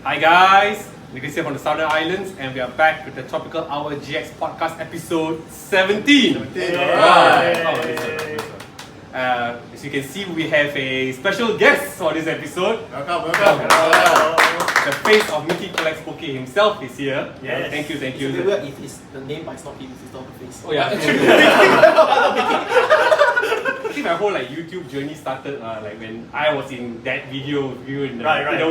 Hi guys, Nicholas here from the Southern Islands, and we are back with the Tropical Hour GX podcast episode 17. As you can see, we have a special guest for this episode. Welcome. The face of Mickey Collects Poke himself is here. Yes. Thank you. It's a bit weird if it's the name but it's not him, it's not the face. Oh yeah. I think my whole YouTube journey started when I was in that video with you in the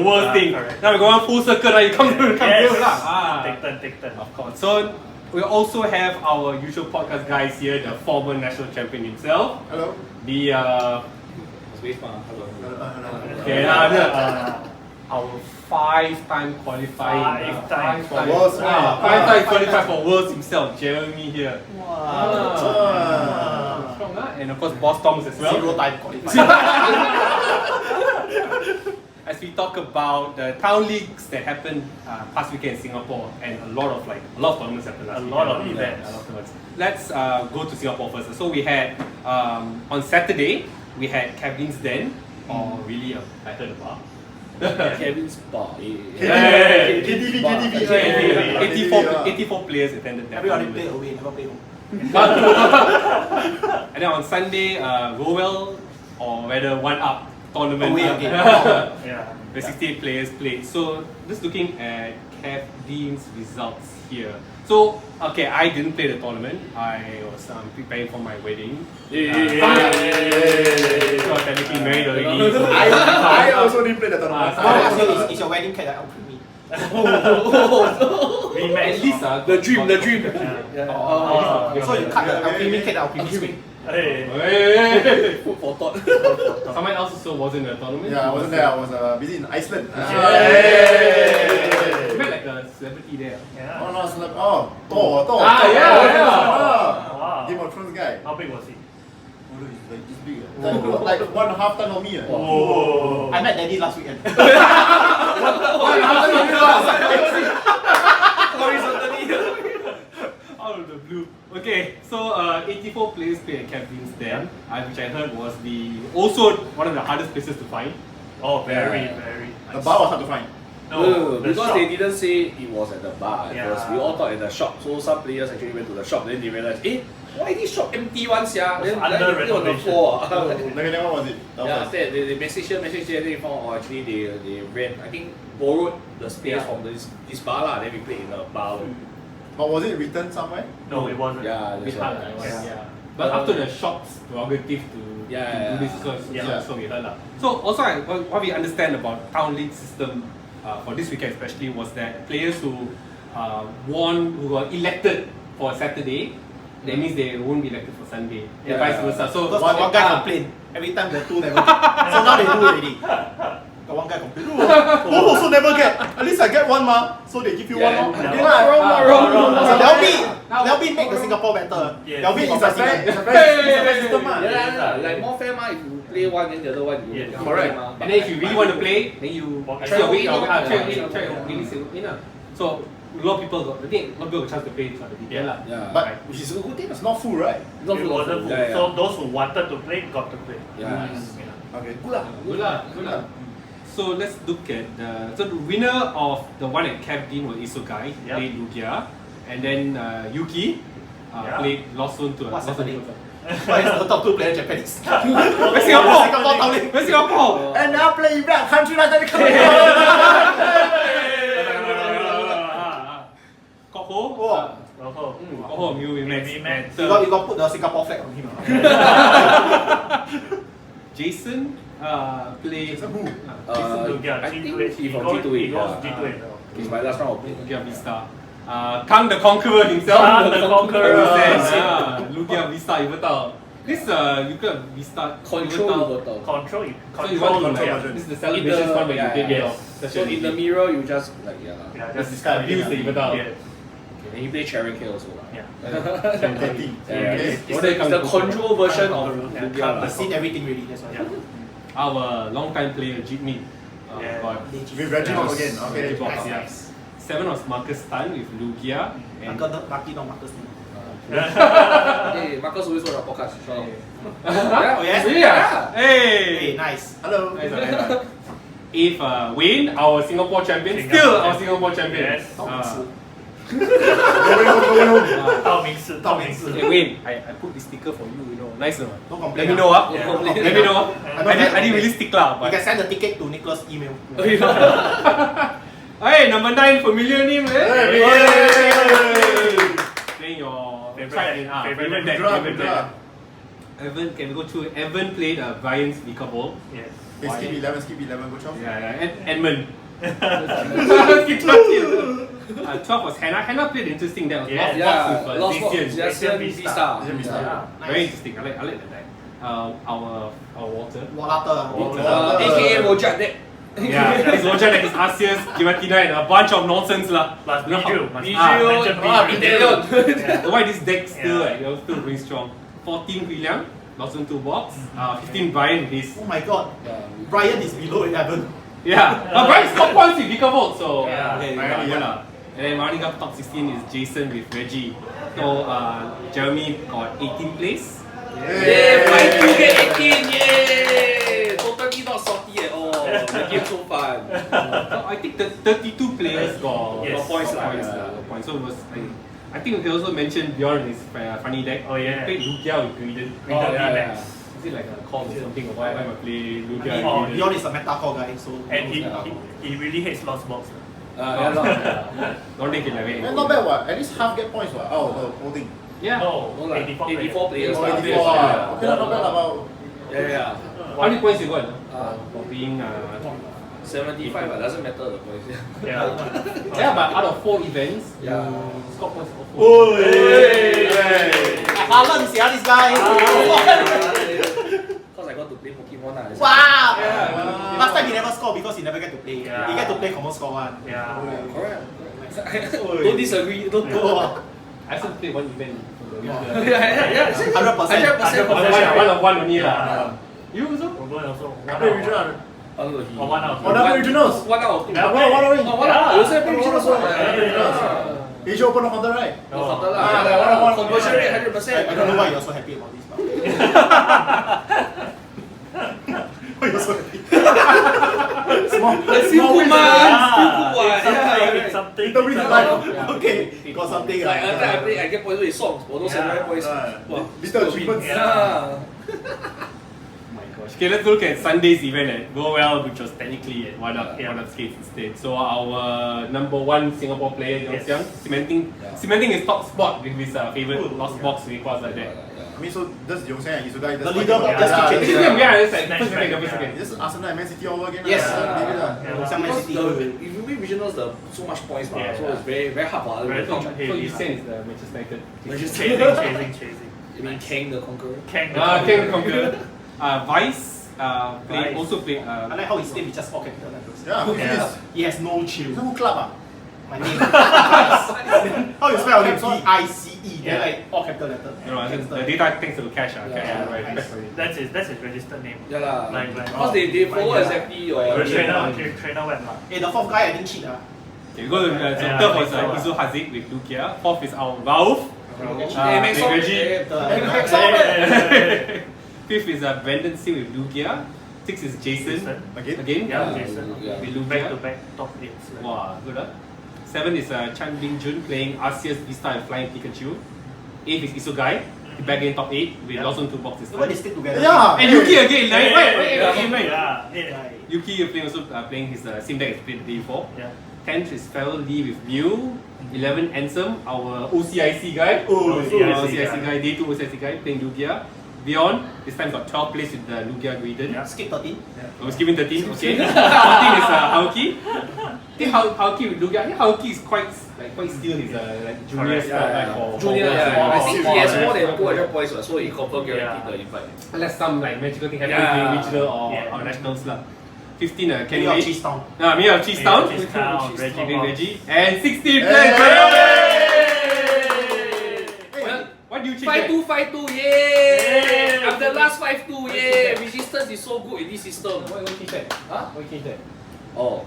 worst thing. Correct. Now we go on full circle, you come here lah. Take turn. Of course. So we also have our usual podcast guys here, the former national champion himself. Hello. The okay, our five-time qualified Five-time qualified for Worlds himself, Jeremy here. Strong, and of course Boss Toms as well. 0-time qualified. As we talk about the town leagues that happened past weekend in Singapore, and a lot of tournaments happened last weekend. A lot of events. Let's go to Singapore first. So we had on Saturday we had Kevin's Den, or really I heard about. Kevin's bar. KTV. 84 players attended that. Everybody play away, never play home. And then on Sunday, Rowell or rather One Up tournament. Away again. The 68 players played. So just looking at Kev Dean's results here. So okay, I didn't play the tournament. I was preparing for my wedding. So I was technically married already. So I also didn't play the tournament. Is your wedding cake out with me? at least The dream. So you cut the alchemy cake out with me. Food for thought. Someone else also wasn't in the tournament. Yeah, I wasn't there. I was busy in Iceland. You met like a celebrity there. Thor. Wow. Game of Thrones guy. How big was he? It's big. Like 1.5 ton of me. Oh. I met Daddy last weekend. Out of the blue. Okay, so 84 players played at Kevin's Den, which I heard was also one of the hardest places to find. Oh, very. The bar was hard to find. No, the because shop. they didn't say it was at the bar at Yeah. first. We all thought at the shop. So some players actually went to the shop, then they realized, why this shop empty one, sia? Then Under they put on the renovation. floor. Okay, then what was it? Yeah, after that, they messaged here, then they found, actually they rent, I think borrowed the space from this bar lah. Then we played in the bar. But was it written somewhere? No, it wasn't. Yeah, Bit that's hard, right. yeah. But after the shop's prerogative to do this, so we heard lah. So also what we understand about town league system for this weekend especially was that players who were elected for Saturday, that means they won't be elected for Sunday, and vice versa. So Because one guy complained every time the two never get. So now they do already. Got one guy complain. Oh, also never get. At least I get one so they give you one more. Wrong. So Wrong. they'll be make the Singapore better. Yes. They'll be It's a fair system. Like more fair ma, if you play one then the other one you correct. And then if you really want to play, then you try your winning. So a lot of people got a chance to play for the weekend lah. Yeah. But which is a good thing. It's not full, right? Not It full of wasn't food. full. So those who wanted to play got to play. Yeah. Okay, good lah. Good lah. So let's look at the winner of the one at Kev Dean was Isugai, played Lugia, and then Yuki lost one to What's lost one happening? to- Why is the top two player Japanese? Where's Singapore? Where's Singapore? And now play back country like that. Koho, you met. We met. So, You got put the Singapore flag on him. Jason played Jason who? I think he from G2A. He's my last round of play. Lugia Vista. Kang the Conqueror himself. Kang the Conqueror. Lugia Vista, you betul. This Lugia Vista Control. Control. So you want to this is the celebrations one where you did So in the mirror you just like just this kind of views that you betul. Yes. and he played Sharon K also. Yeah. It's the control version of Lugia. I've seen everything really. That's why. Our long-time player Jimmy. With Reggie again. Okay. Nice. 7 was Marcus Tan with Lugia. And Lucky not Marcus. Hey, Marcus always on our podcast. Oh yes? Really? Yeah. Hey! Nice. Hello. Nice. If Wayne, our Singapore champion, still our Singapore champion. Yes. Hey Wayne, I put this sticker for you, nice or not? No complaint. Let me know up. Yeah. Let me know up. I didn't really stick lah, You but can send the ticket to Nicholas' email. hey, number 9 familiar name, Hey. Playing your Favorite deck. favorite deck. Evan, can we go through? Evan played Brian's Vika Ball. Yes. Hey, skip 11, go 12. Edmund. Skip 12. 12 was Hannah. Hannah played interesting. That was Lost Box with Jason Vista. Very interesting. I like that deck. Our Walter. Walter. AKA Rojak deck. Yeah, his Rojak deck is Arceus, Giratina, and a bunch of nonsense lah. Plus You know how- Bijou. Why this deck still still very strong. 14 William, lost in 2 box. 15 Brian with his. Oh my god. Brian is below 11. Yeah, but Brian's top points with Vika Volt, so Yeah, okay, Brian, lah. And then running up top 16 is Jason with Reggie. So Jeremy got 18 place. Yay! 5-2 get 18, yay! Totally not salty at all. The game so fun. So I think the 32 players got Yes. points. Got points, Got points. So it was. I think we can also mention Bjorn his funny deck. Oh, yeah. He played Lugia with Greedent. Is it like a call or something? Or why am I play Lugia with Greedent? Dion is a metacore guy, so. And he really hates Lost Box. Don't take it like Man, not bad, what? At least half get points, what? Out of the whole thing. Yeah. No, No, like 84 players. Oh, lah. 84, okay, not bad about. Yeah. How many points you got? For being 75, doesn't matter the points. Yeah. yeah, but out of 4 events, Yeah. you score points for 4. Oh, Alan, see this guy. Because I got to play Pokemon. Wow. Yeah. Last time he never score because he never get to play. Yeah. He get to play common score one. Yeah. Correct. Don't disagree. Don't go. I also played 1 event. Yeah. 100%. 100%. One of one only Yeah. lah. You also? Reuben also. Play regional. Or one out. Oh, double regionals. One out of 2. Yeah. One away. You also play regionals also. Asia Open of Counter, right? No, counter Ah, lah. one. Conversion rate 100%. I don't know why you're so happy about this. But why you're so happy? Still good man. Still good one. Something. Little bit of life. Yeah. Okay, got something. Like I play, I get points with songs. For those 7 points. Wow. Little achievements. Yeah. Oh my gosh. Okay, let's look at Sunday's event at Go Well, which was technically at one up skates instead. So our number 1 Singapore player, Yong Xiang, cementing his top spot with his favorite Lost Box request like that. I mean, so that's Yong Xiang and Isugai. The leaderboard just keep This changing. is yeah, it's like Next first round, second, first second. This is Arsenal and Man City all over again. Yes. Maybe lah. Some Man Because City. if you win regionals, the so much points, Yeah. so it's very hard for other Very people. top. So you say it's the Manchester United. Chasing. You mean Kang the Conqueror? Kang King the Conqueror. Vice Vice. played. I like how his name is just all capital letters. Yeah, who is Yeah. this? He has no chill. Who club ah? My name. How you spell your name? P-I-C-E. Then like all capital letters. I think the data thanks to cash. Yeah. Right. Nice. That's his registered name. Yeah lah. Like- Because they follow Yeah. exactly your Trainer web lah. Hey, the fourth guy I didn't cheat. Okay, we go to so Yeah, third was I think so. Izu Haziq with Lugia. Fourth is our Rauf. Hey, make song. Reggie. The Fifth is Brandon Singh with Lugia. Sixth is Jason. Again. Yeah, Jason. Yeah. With Back to Lugia. back top 8. Wow, good. Seven is Chan Ling Jun playing Arceus Vista and Flying Pikachu. Eighth is Isugai. He back in top 8 with lost on 2 boxes. way they stick together. Yeah. And Yuki again. Like, wait. Yeah. Yuki also playing his same deck as played the day before. Yeah. 10th is Farrell Lee with Mew. 11 Ansem, our OCIC guy. OCIC guy. Day 2 OCIC guy playing Lugia. Beyond, this time got 12 place with the Lugia Greedent. Yeah. Skip 13. I was giving 13, okay. 14 is Haoki. I think Haoki with Lugia. I think Haoki is quite still his like junior Correct. spot for Junior, for- I think for- he has more than 200 points, so he confirm guaranteed the invite. Unless some like magical thing happens Yeah. during regional or Yeah. nationals lah. 15 Kenny King of Wade. Cheese Town. Me of Cheese Town. Cheesetown, Reggie. And 16 Hey. What do you change? 5-2, yay! I'm the last 5-2, yay! Resistance is so good in this system. Why change that? Huh? Why change that? Oh,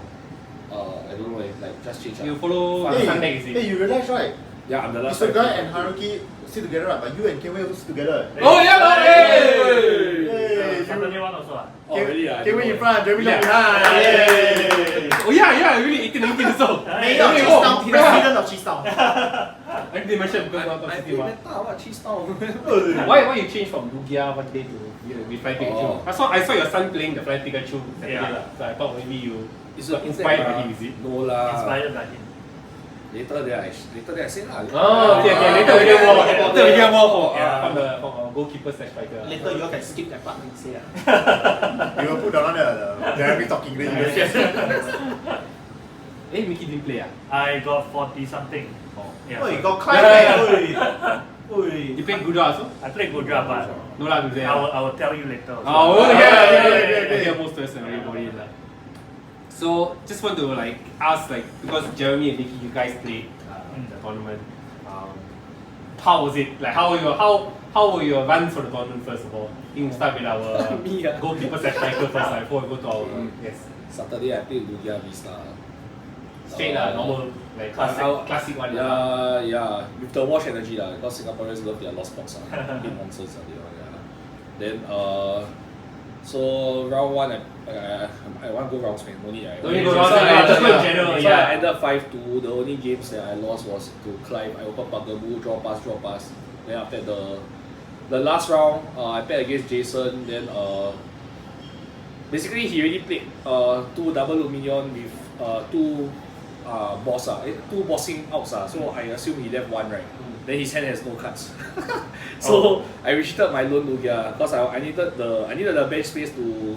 I don't know, like just change. You follow Hey, Sunday, is it? hey, you realize right? Yeah, I'm the last Isugai and Haruki sit together, right? But you and Kenway also sit together. Oh yeah, Hey. Saturday one also. Oh, really? Came in front, Jeremy Leong behind. Oh yeah, really 18 years old. Mayor of Cheesetown, president of Cheesetown. I think they mentioned because of I City play One. meta, what? Cheese town. Why you change from Lugia one day to with Flying Pikachu? Oh. I saw your son playing the Flying Pikachu Saturday Yeah. lah. So I thought maybe you It's got inspired by him, is it? No lah. Inspired by him. Later then I say lah. Oh, okay. Later we get more from our goalkeeper / striker. Later you all can skip that part and say You will put down the Jeremy talking. Eh, Mickey didn't play I got 40 something. Oh, you got climb back. Oi. You played Gudra also? I played Gudra, but No lah, Gudra. I will tell you later. Oh, yeah. I hear most person already lah. So just want to ask because Jeremy and Nicky, you guys played the tournament. How was it? How were your runs for the tournament first of all? I think we'll start with our goalkeeper / striker first before we go to our Saturday I played Lugia Vista. straight normal classic one. Yeah. With the wash energy lah, because Singaporeans love their lost box big nonsense Then so round one I want to go rounds man, no need right? Don't need go rounds, just go in general. So I ended 5-2. The only games that I lost was to climb. I open Bugaboo, draw pass. Then after the last round I played against Jason. Then basically he already played 2 double Luminion with 2 two bossing outs so I assume he left 1 right. Then his hand has no cards. So I retreated my lone Lugia because I needed the bench space to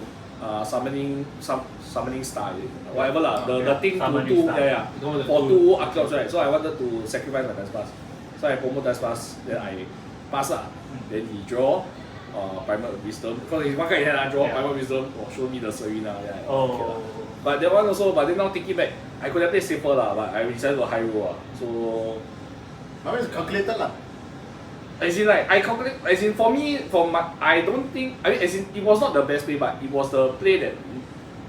summoning star whatever lah. The thing to do for 2 Archeops right. So I wanted to sacrifice my Dance Pass. So I promote Dance Pass, then I pass lah. Then he draw Primal Wisdom. Because he's one guy in hand, I draw Primal Wisdom, show me the Serena. But that one also, but then now thinking back, I could have played safer lah, but I decided to high roll so Now it's calculated lah. as in I calculate, as in for me, I don't think, as in it was not the best play, but it was the play that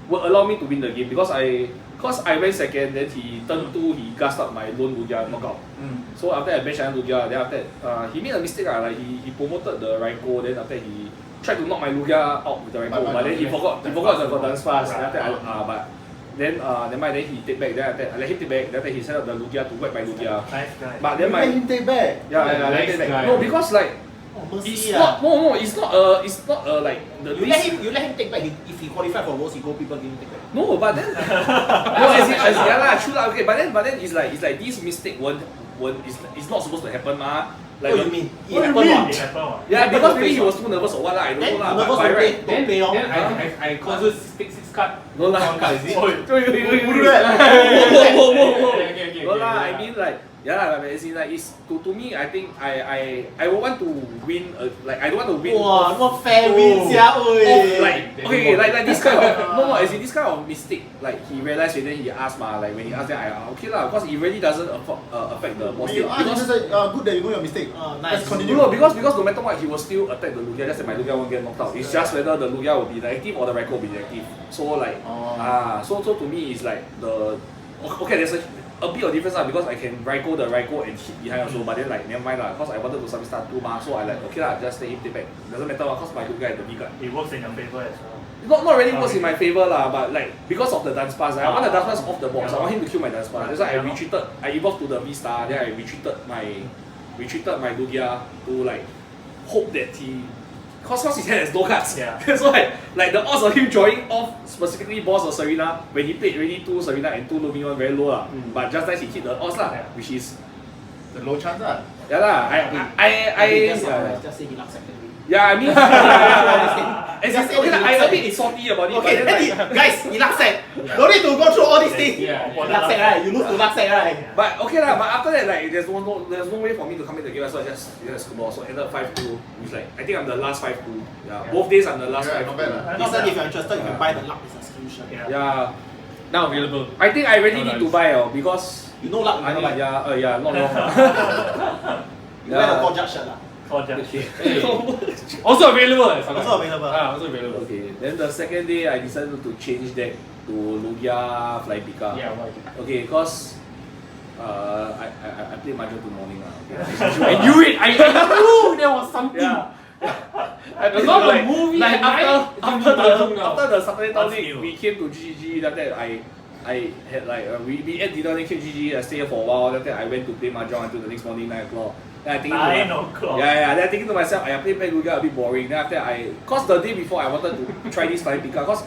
would allow me to win the game because I went second, then he turned 2, he gassed up my lone Lugia knockout. So after I benched Lugia, then after that, he made a mistake he promoted the Raikou, then after that he tried to knock my Lugia out with the Raikou, but then he forgot the Dance Pass, then after then never mind, then he take back, then after I let him take back, then after he set up the Lugia to whack my Lugia. Nice guy. But then Let him take back. let him take back. No, because it's not like the You let him take back. If he qualify for Worlds, he go people give him take back. No, but then true lah. Okay, but then it's like this mistake it's not supposed to happen What do you mean? What do you mean? It happened what? Yeah, because maybe he was too nervous or what lah. I don't know lah. But by right, Don't play on. Then I caused 6 card. no lah. One card, is it? Who do that? Okay. No lah. I mean as in it's to me. I think I would want to win. I don't want to win. Wow, not fair wins, yeah, Like this kind of as in this kind of mistake. Like he realized and then he asked when he asked then I okay lah, because it really doesn't affect the boss. Because good that you know your mistake. Nice. Let's continue. No, because no matter what, he will still attack the Lugia. Just that my Lugia won't get knocked out. It's just whether the Lugia will be active or the Raikou will be active. So so to me it's like there's a bit of difference because I can Raikou the Raikou and hit behind also, but then never mind lah, because I wanted to start 2 so I okay lah, just let him take back. Doesn't matter because my Lugia is the big guy. It works in your favor as well. Not really works in my favor lah, but because of the Dance Pass, I want the Dance Pass off the box. I want him to kill my Dance Pass. That's why I retreated. I evolved to the V-Star, then I retreated my Lugia to hope that he. Because his hand has no cards. Yeah. So the odds of him drawing off specifically boss or Serena when he played already 2 Serena and 2 Lumion very low lah. But just nice he hit the odds lah, which is The low chance lah. yeah lah. Just say he lacks second. Yeah, I mean, I a bit salty about it. Okay, but then, guys, he lacks set. Don't need to go through all these things. Yeah. Lacks set, right? You lose to lacks set, right? But okay lah. But after that, there's no way for me to come in the game. So I just scuba. So ended 5-2. Which I think I'm the last 5-2. Yeah. Both days I'm the last 5-2. Not bad lah. Not that if you're interested, you can buy the luck execution. Yeah. Now available. I think I really need to buy because You know luck, you never buy. not wrong. You wear the core judge shirt lah. Okay. Also available. Also available. Also available. Okay. Then the second day I decided to change deck to Lugia Fly Pika. Yeah, why? Okay, because I played Mahjong till morning lah. Okay. I knew it. I knew there was something. Yeah. I A lot of movie like at night, after mahjong now. after the Saturday town What's league, new? we came to GGG. Then after that I had like we ate dinner, then came GGG. I stayed here for a while. Then after that I went to play mahjong until the next morning 9 o'clock. Then I thinking 9 o'clock. yeah. Then I thinking to myself, I play Lugia a bit boring. Then after that cause the day before I wanted to try this flying pika, because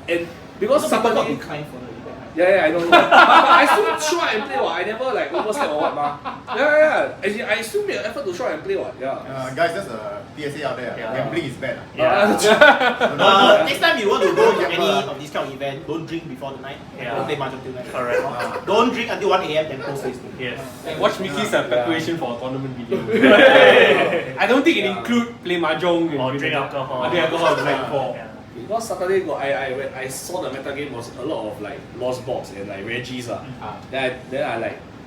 Also, people got Saturday. declined for the event. Yeah, I don't know. But I still show up and play what. I never like overstep or what ma. Yeah. As in, I still made an effort to show up and play what. Yeah. Guys, that's a PSA out there. Yeah. Gambling is bad. Yeah. Next time you want to go to any of these kind of event, don't drink before the night. Yeah. Don't play mahjong till night. Correct. Don't drink until 1 a.m. then post Facebook. Yes. And watch Mickey's preparation for a tournament video. I don't think it include play mahjong Or drink alcohol. Or drink alcohol the night before. Yeah. Because Saturday when I saw the meta game was a lot of like Lost Box and like Reggie's Then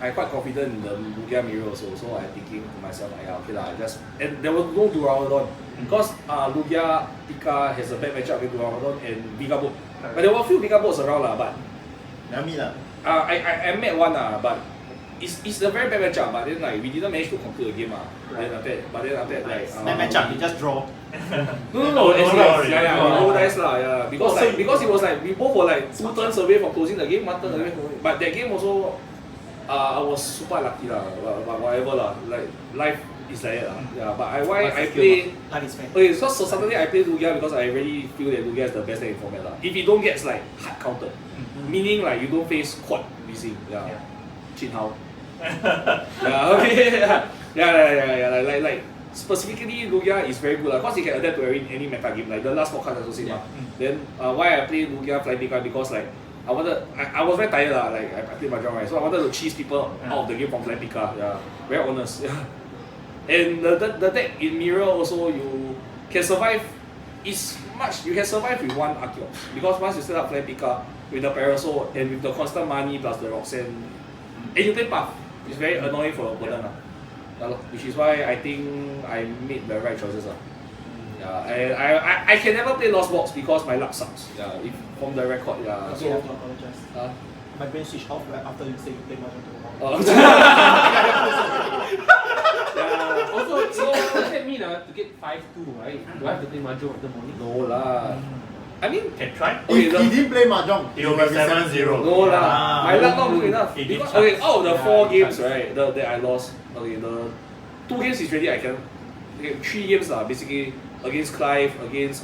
I quite confident in the Lugia mirror also. So I thinking to myself like okay lah, and there was no Duraludon. Because Lugia Pika has a bad matchup with Duraludon and Vigabo. But there were a few Vigabots around lah, but Nami lah. I met one but it's a very bad matchup, but then like we didn't manage to conclude the game Then after that like That matchup, you just draw. No, as in, we roll dice lah, because it was like we both were like 2 turns away from closing the game, 1 turn away from it. But that game also, I was super lucky lah, but whatever lah, like life is like that lah. Yeah, but why I play. Life is fair. Okay, so Saturday I play Lugia because I really feel that Lugia is the best deck in format lah. If it don't get like hard counted, meaning like you don't face quad missing, Chin Hao. Yeah, okay, yeah, like specifically Lugia is very good because it can adapt to any meta game. Like the last podcast I also said Then why I play Lugia Flying Pika because like I was very tired lah. Like I played mahjong right, so I wanted to cheese people out of the game from Flying Pika. Yeah, very honest. Yeah. And the deck in Mirror also you can survive. You can survive with 1 Archeops because once you set up Flying Pika with the Parasol and with the constant money plus the Roxanne, and you play Path, it's very annoying for opponent which is why I think I made the right choices and I can never play Lost Box because my luck sucks. If from the record, Okay, I have to apologize. My brain switched off right after you say you play mahjong tomorrow. Also, so what does that mean to get 5-2, right? Do I have to play mahjong in the morning? No lah. I mean, Can try. If he didn't play mahjong, It will be 7-0. no lah. My luck not good enough. It Because, gives okay, out of the 4 Yeah, games, chance. right, that I lost, okay, the 2 games is really I can. Okay, 3 games basically against Clive, against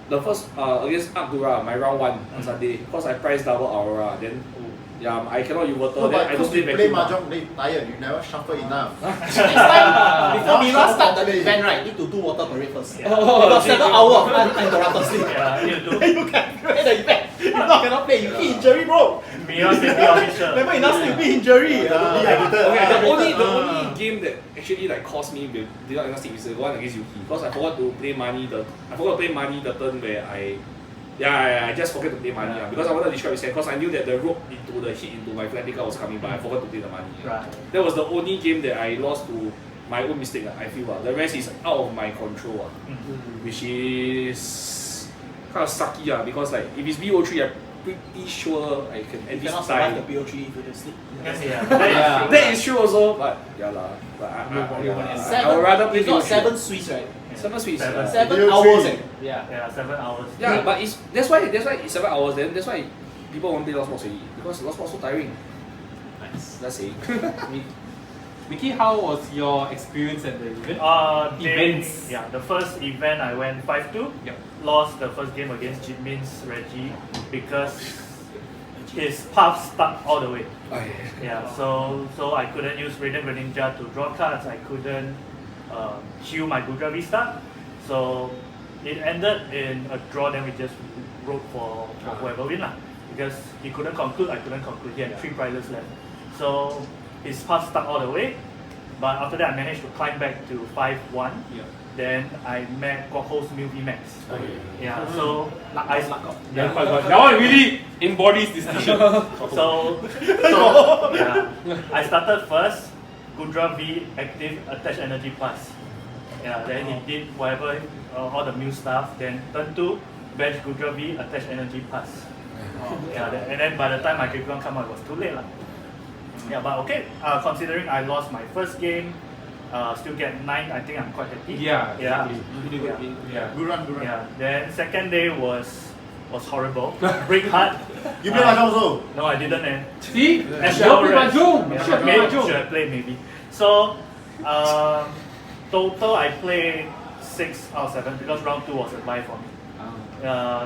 the first against Abdura, my round 1 on Sunday, because I priced double Aurora, then I cannot use water, No, then but I don't because play you play vacuum. mahjong, they tired. You never shuffle enough. Next time, before Mira start the event, right, need to do water parade first. You got 7 hours of uninterrupted sleep. Yeah, you do. Then you can play the event. If not, cannot play. You hit injury, bro. Mira City official. Never enough sleep, hit injury. Okay, the only game that actually like cost me did not enough sleep is the one against Yuki, because I forgot to play money the turn where I just forgot to play money because I wanted to describe his hand because I knew that the rope into the hit into my flat picker was coming, but I forgot to play the money. Right. That was the only game that I lost to my own mistake. I feel the rest is out of my control, which is kind of sucky because like if it's BO3, I'm pretty sure I can at You least cannot survive die. the BO3 if you don't sleep. Yeah. That is true also, but but I would rather play It's not BO3. 7 Swiss, right? 7 Swiss. 7 BO3. hours. Yeah, 7 hours. Yeah, but that's why it's 7 hours. Then that's why people won't play Lost Box already because Lost Box so tiring. Nice. That's it. Mickey, how was your experience at the event? Events. Yeah, the first event I went 5-2. Yep. Lost the first game against Jitmin's Reggie because his path stuck all the way. Yeah, so I couldn't use Radiant Greninja to draw cards. I couldn't heal my Gudra V-Star. So it ended in a draw. Then we just wrote for whoever win lah. Because he couldn't conclude, I couldn't conclude. He had 3 prizes left. So his path stuck all the way. But after that, I managed to climb back to 5-1. Yeah. Then I met Guaco's Milky Max. Yeah, so I Yeah, that one really embodies distinction. so yeah, I started first. Gudra V active attach energy plus. Yeah, then he did whatever all the new stuff. Then turn 2, bench Gudra V attach energy plus. Yeah, and then by the time my Dragon come out, it was too late lah. Yeah, but okay. Considering I lost my first game, still get 9, I think I'm quite happy. Yeah, Yeah. exactly. Yeah. Good run. Yeah. Then second day was horrible. Break hard. You play mahjong also? No, I didn't. See? And Should have played mahjong. Yeah, Should have played mahjong. should have played maybe. So, total I played 6 out of 7 because round 2 was a bye for me.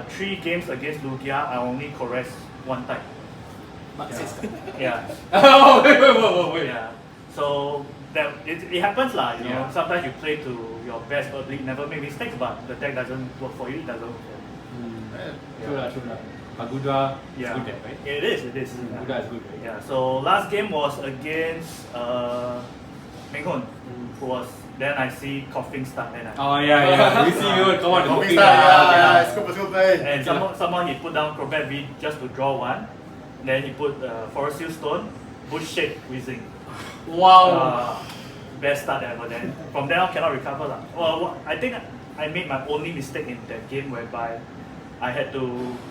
3 games against Lugia, I only correct 1 time. But Yeah. Oh, wait. Yeah. So that it happens lah, you know. Yeah. Sometimes you play to your best ability, never make mistakes, but the deck doesn't work for you, it doesn't work for you. True lah. But Gudra is Yeah. good deck, right? It is. Gudra is good, right? Yeah. So last game was against Menghun, who was then I see coughing start then Oh yeah. We see you come on the Coping booking. style, yeah. It's good play. and someone he put down Crobat V just to draw 1. Then he put Forest Seal Stone, Bush Shake, Whizzing. Wow. Best start ever then. From then on cannot recover lah. Well, I think I made my only mistake in that game whereby I had to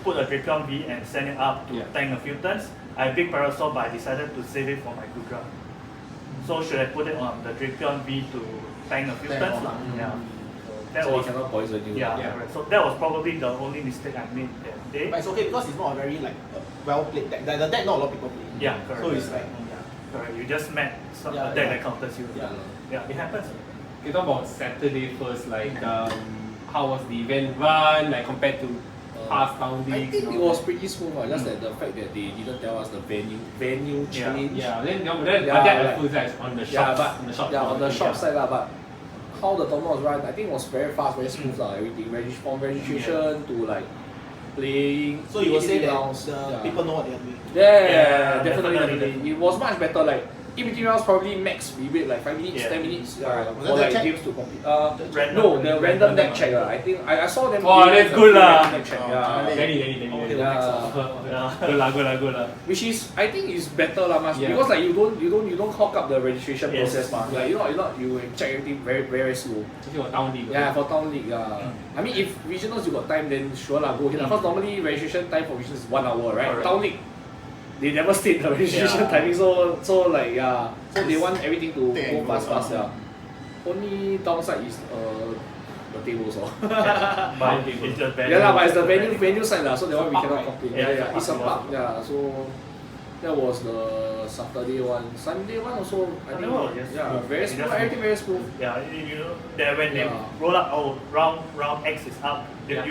put a Drapion V and send it up to tank a few turns. I have big Parasol but I decided to save it for my Gudra. So should I put it on the Drapion V to tank a few turns lah? Yeah. That So was, you cannot poison you. yeah, correct. So that was probably the only mistake I made that day. But it's okay because it's not a very like well played deck. The deck not a lot of people play. Yeah, correct. So it's like Correct. You just met a deck that counters you. Yeah. It happens. Okay, talk about Saturday first. Like, how was the event run? Like compared to past town I leagues? think it was pretty smooth. Just that the fact that they didn't tell us the venue change. Yeah. Then that like- was like on the Yeah, shop. but on the shop. on the shop side lah. But how the tournament was run, I think it was very fast, very smooth lah. Everything from registration to like playing. so you will say that rounds. the people know what they are doing. Yeah, definitely. definitely. It was much better. Like in between rounds, probably max we wait like 5 minutes, Yeah. 10 minutes Was for that like check? games to complete. Random. No, the random deck check. I think I saw them. Oh, doing that's the good lah. random deck check, Oh, yeah. Danny. Yeah. Good lah. Which is, I think is better lah, Yeah. because like you don't hawk up the registration Yes. process ma. Like you check everything very slow. Especially for town league. Yeah, for town league, yeah. I mean, if regionals you got time, then sure lah, go ahead lah. Because normally registration time for regionals is 1 hour, right? Correct. Town league, they never state the registration Yeah. timing, so like yeah, so they want everything to Take go and fast, go. yeah. Only downside is the tables oh. But it's just bad. Yeah lah, but it's the venue side lah, so that one we park, cannot right? complain. Yeah, Yeah, it's a park. park. Yeah, so that was the Saturday one. Sunday one also, I think, Sunday one was just yeah, smooth. very It smooth. just Everything very smooth. Yeah, you know that when they Yeah. roll up, round X is up, Yeah.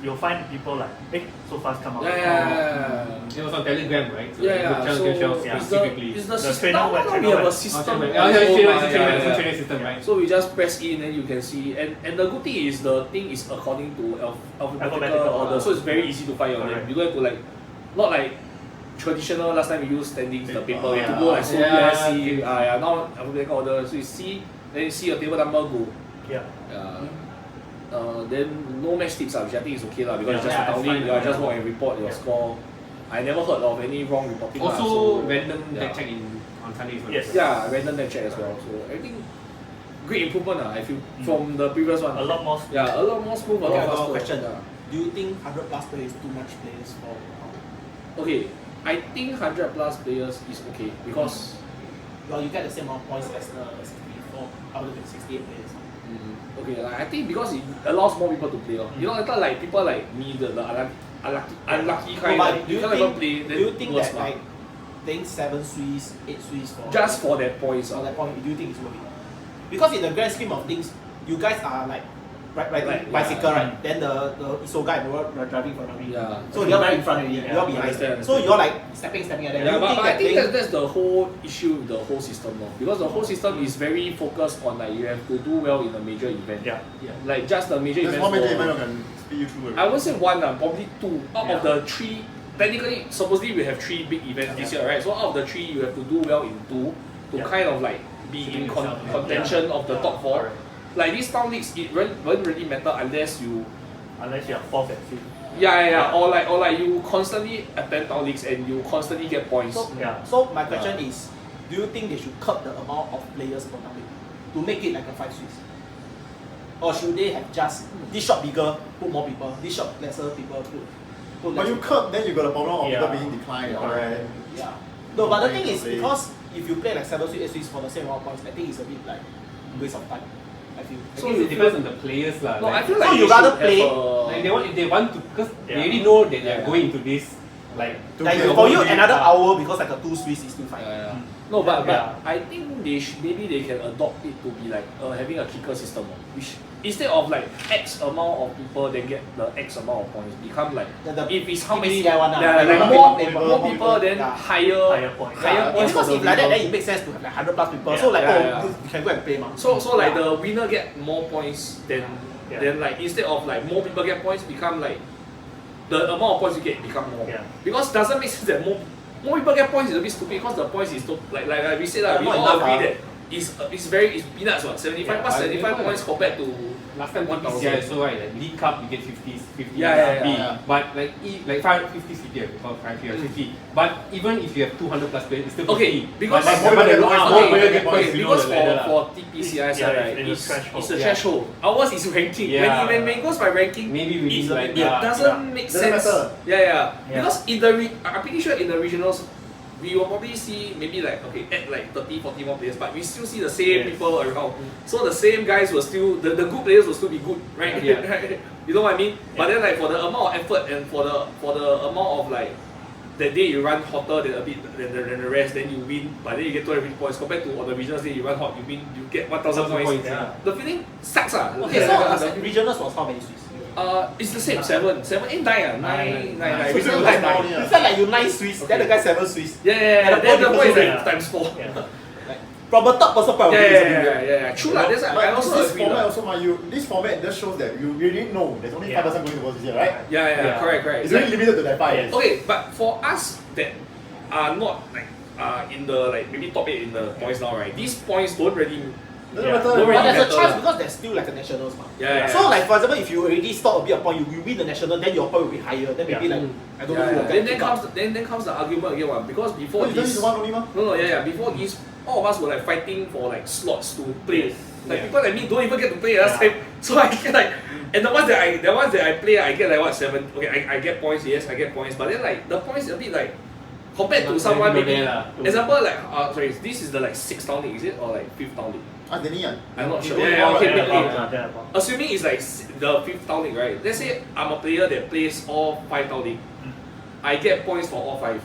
you'll find people like, so fast come out. Yeah. It was on Telegram, right? So Yeah, good so channel yeah. specifically. it's the The system. trainer Now web, we trainer have a web. system. Yeah, at home, it's yeah. training system, right? So we just press in and you can see, and the good thing is the thing is according to alphabetical Alphabetical order, so it's very easy to find your name. Correct. You don't have to like, not like traditional last time we use standings, the paper, you have to Yeah. go like so Yeah. see, now alphabetical order, so you see, then you see your table number go. Yeah. Then no match tips, which I think is okay lah, because it's just Yeah, a it's town league, fine. you just walk and report your Yeah. score. I never heard of any wrong reporting. lah, Also, so, random yeah. deck check on Sundays. right? Yes. Yeah, random deck check as well. So everything great improvement I feel from the previous one. A lot more. Yeah, a lot more smooth, a Okay, lot I got a faster. question. Yeah. Do you think 100 plus players is too much players for? Okay, I think 100 plus players is okay because Well, you get the same amount of points as the 64 out of the 68 players. okay, like, I think because it allows more people to play. You know, I thought like people like me, the unlucky kind, No, but like, you can't even play. do Then you think worse that lah. like playing 7 Swiss, 8 Swiss for Just for that points? for that point, do you think it's worth it? Because in the grand scheme of things, you guys are like riding Right, bicycle, yeah. right? Then the Iso guy were driving for me. Yeah. So you're very in front already. Yeah, You're behind. understand. So you're like stepping like that. Yeah, Do you but I think playing- that's the whole issue with the whole system now. Because the whole system is very focused on like you have to do well in a major event. Yeah. Like just the major There's event. one major event I can speed you through. I would say one, probably 2. Out Yeah. of the 3, technically, supposedly we have 3 big events this year, right? So out of the 3, you have to do well in 2 to Yeah. kind of like be in contention of the top 4. Like these town leagues, it won't really matter unless you, Unless you're 4th and 5th. or like you constantly attend town leagues and you constantly get points. So, Yeah. so my question is, do you think they should curb the amount of players per town to make it like a 5 Swiss? Or should they have just this shop bigger, put more people, this shop lesser people, put But less you people? curb, then you got the problem of Yeah. people being declined. Yeah. No, but the thing is Play. because if you play like 7 Swiss, 8 Swiss for the same amount of points, I think it's a bit like waste of time. I feel. So it depends on the players lah. No, I like, feel like So you they rather should play- have a- like if they want to, because they Yeah. already know that they're Yeah. going into this, like Like play for you, whole day. another hour because like a 2 Swiss is still fine. Yeah. No, but Yeah. I think maybe they can adopt it to be like having a kicker system, which instead of like X amount of people then get the X amount of points, become like if it's how many PCI one lah. yeah, like Like more people then yeah. higher points. higher points Because for if the like that, winner. then it makes sense to have like 100 plus people. Yeah. So like, Yeah. you can go and play, ma. So like the winner get more points Yeah. then like instead of like more people get points become like the amount of points you get become more. Yeah. Because doesn't make sense that more people get points is a bit stupid because the points is like we said Yeah, we not all enough, agree that it's peanuts what 75 plus Yeah, 75 I points compared to last time 1,000. TPCI so right, like League Cup you get 50 Yeah. but like like 550 CPF or 50. But even if you have 200 plus players, it's still 50. Okay, because but more like, people more get more points, players okay, get points below because the ladder lah. for TPCI Yeah, right, it's a threshold. it's a Yeah. threshold. Ours is ranking. Yeah. When it goes by ranking, Maybe we it, like it doesn't make Doesn't sense. matter. Yeah. Yeah. Because in the I'm pretty sure in the regionals, we will probably see maybe like add like 30, 40 more players, but we still see the same Yes. people around. So the same guys will still the good players will still be good, right? Yeah. You know what I mean? But then like for the amount of effort and for the amount of like that day you run hotter than a bit than the rest, then you win, but then you get 250 points compared to on the regionals day you run hot, you win, you get 1,000 points. Yeah. The feeling sucks Okay, so regionals was how many Swiss? it's the same, 7, 8, 9, 9. So Regional it's 9. like only, It's not like you 9 Swiss, then the guy 7 Swiss. Yeah. And Then the the point is point like is- times 4. Yeah. From a third person point of view, it's a bit weird. Yeah. True lah. That's I But also this agree format lah. also, this format just shows that you really know there's only 5% going to work this year, right? Yeah. Correct. It's really limited to that 5. Yes. Okay, but for us that are not like in the like maybe top 8 in the points now, right? These points don't really. Doesn't Yeah. matter. Don't But really there's a matter chance lah. because there's still like a nationals, ma. Yeah. So like for example, if you already stock a bit of point, you win the national, then your point will be higher. Then maybe Yeah. like I don't know who will Then get kicked out. then comes the argument again, one because before Oh, you this. this one only, ma? No, before this, all of us were like fighting for like slots to play. Yes. Like Yeah. people like me don't even get to play last Yeah. time. So I get like, and the ones that I play, I get like what 7. Okay, I get points. Yes, I get points. But then like the points a bit like compared to Not someone very maybe. there lah. Example like sorry, this is the like 6th town league, is it or like 5th town league? Denny, I'm not sure. You Yeah, don't okay, know, mid right? league. Thereabout. Assuming it's like the 5th town league, right? Let's say I'm a player that plays all 5 town league. I get points for all 5.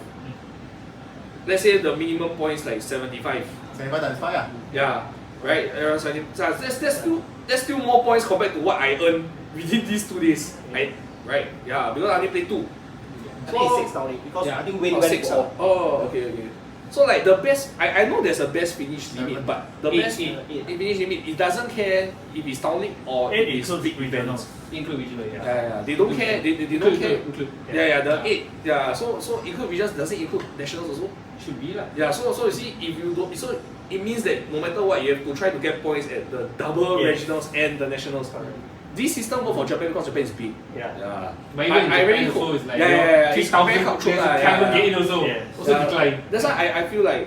Let's say the minimum points like 75. 75 times 5, yeah. Yeah, right. Around 70. So that's still more points compared to what I earn within these 2 days. Right? Yeah, because I only play 2. I think it's 6 now because Yeah. I think Wayne Oh, went 6. for all. Oh, okay. So like the best, I know there's a best finish limit, but the Eight, best eight. finish limit, it doesn't care if it's town league or if 8 it's includes big events. Include regional, yeah. Yeah. They don't care. They don't care. Include. Yeah. The 8. Yeah. So include regions does it include nationals also? Should be lah. Yeah. So you see, if you don't, so it means that no matter what, you have to try to get points at the double Yes. regionals and the nationals. This system work for Japan because Japan is big. Yeah. Yeah. But even in I really Japan hope. also it's like Yeah. 3,000 It's very players lah, can't yeah. get in also. Yes. Also Yeah. decline. That's why I feel like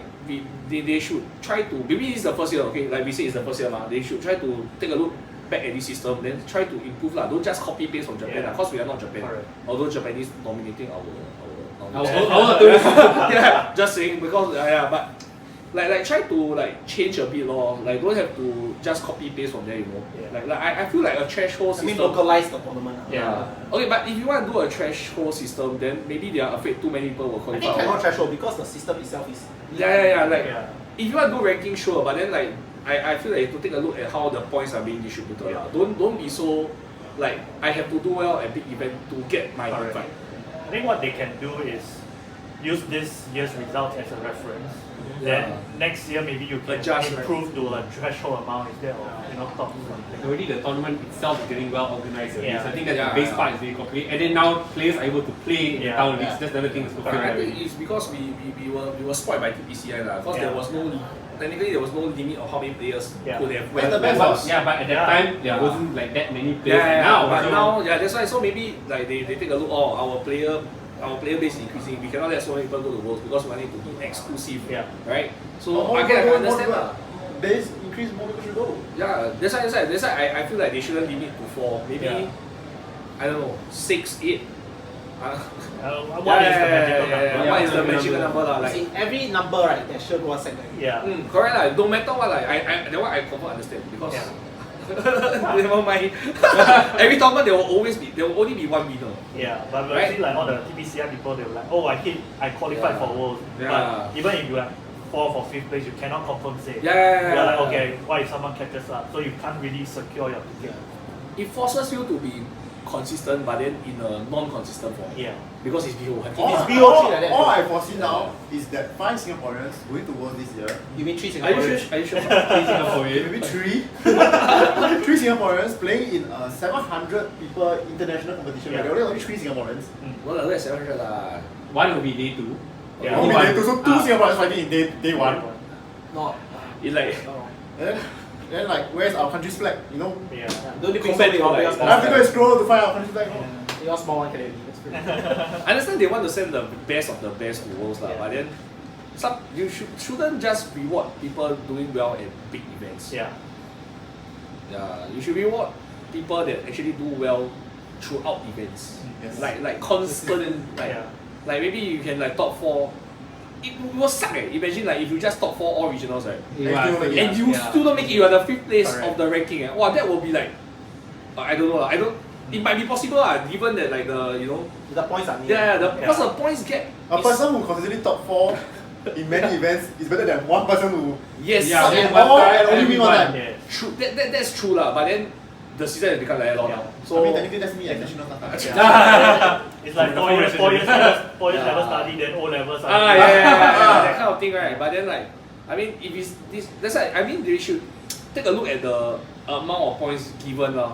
they should try to, maybe this is the first year, okay, like we say it's the first year lah, they should try to take a look back at this system, then try to improve lah. Don't just copy paste from Japan Yeah. because we are not Japan. Correct. Although Japanese dominating our yeah, just saying because but like try to like change a bit lor. Like don't have to just copy paste from there, you know. Yeah. Like I feel like a threshold I system. mean localize the tournament. Yeah. Okay, but if you want to do a threshold system, then maybe they are afraid too many people will I qualify. think cannot threshold because the system itself is. Yeah. Like Yeah. if you want to do ranking, sure, but then like I feel like you have to take a look at how the points are being distributed. Yeah. Don't be so like I have to do well at big event to get my Correct. invite. I think what they can do is use this year's results as a reference. Then next year maybe you can Adjust, improve to a threshold amount instead of top something. Already the tournament itself is getting well organized already. Yeah. So I think that's Yeah, the base yeah. part is very complete. And then now players are able to play in the Yeah. town leagues. That's the other thing that's But fulfilled I think already. it's because we were spoiled by TPCI lah, because there Yeah. was no technically there was no limit of how many players Yeah. could have But went. the best But, was- yeah, but at that Yeah. time there Yeah. wasn't like that many players. Yeah, now, but so- now, that's why. So maybe like they take a look. Oh, our player base is increasing. We cannot let so many people go to Worlds because we want it to be exclusive. Yeah. Right. So More I people can go, understand more lah. people. Base increase, more people should go. Yeah, that's why I feel like they shouldn't limit to 4. Maybe Yeah. I don't know 6, 8. What is the magical number? What is the magical number lah? Like See, every number right, there's sure one second. Yeah. correct lah. No matter what, like that one I confirm understand because. Never mind. Every tournament there will only be one winner. Yeah, but Right? see like all the TPCI people, they were like, oh, I qualified for Worlds. Yeah. But even if you are 4th or 5th place, you cannot confirm say. Yeah. You're like, okay, what if someone catches up? So you can't really secure your ticket. It forces you to be consistent, but then in a non-consistent form. Yeah. Because it's BO. All I foresee now is that 5 Singaporeans going to World this year. You mean 3 Are you Singaporeans? sure? Are you sure? Maybe 3. 3 Singaporeans playing in a 700 people international competition. Yeah. There are only 3 Singaporeans. No, like 700 lah. One will be day 2. Yeah. Only day 2, so 2 Singaporeans fighting in day 1. Not. It's like And then like, where's our country's flag? You know? Yeah. Don't you think Compared so? to like- I have to go and scroll to find our country's flag. Your small one can be. I understand they want to send the best of the best to worlds lah, Yeah. but then you shouldn't just reward people doing well at big events. Yeah. Yeah, you should reward people that actually do well throughout events. Yes. Like constant Yeah. like maybe you can like top 4. It will suck Imagine like if you just top 4 all regionals right, and you still don't make it, you are the 5th place Correct. of the ranking. Wow, that will be like I don't know lah. It might be possible given that like the The points are near. because the points gap. A person who consistently top 4 in many events is better than one person who Yes, Yeah, suck then at one all time, and only win one everyone. time. Yeah. true. That's true lah. But then the season has become like that long now. So I mean, technically that's me at national sometimes. It's like 4 years, 4 years never study, then O levels. that kind of thing, right? But then like, I mean, if it's this, that's why I mean they should take a look at the amount of points given lah.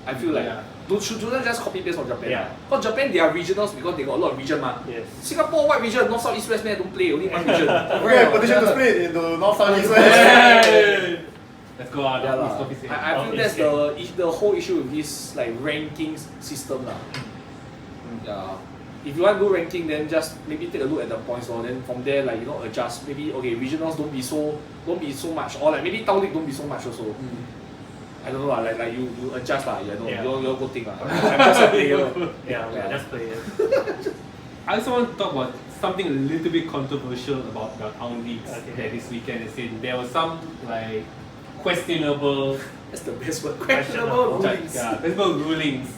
I feel like shouldn't just copy paste from Japan. Yeah. Because Japan they are regionals because they got a lot of region ma. Yes. Singapore what region? North, South, East, West, man don't play only one region. Okay, petition to split into North, South, East, West. Hey! Let's go out. Yeah, lah. East office. I feel that's the whole issue with this like ranking system lah. Yeah. If you want to do ranking, then just maybe take a look at the points or then from there like adjust. Maybe okay regionals don't be so much or like maybe town league don't be so much also. I don't know lah. Like you adjust lah. You go think lah. I'm just a player. Yeah, just play it. I also want to talk about something a little bit controversial about the town leagues Okay. that this weekend is in. There was some like questionable That's the best word. Questionable rulings. questionable rulings.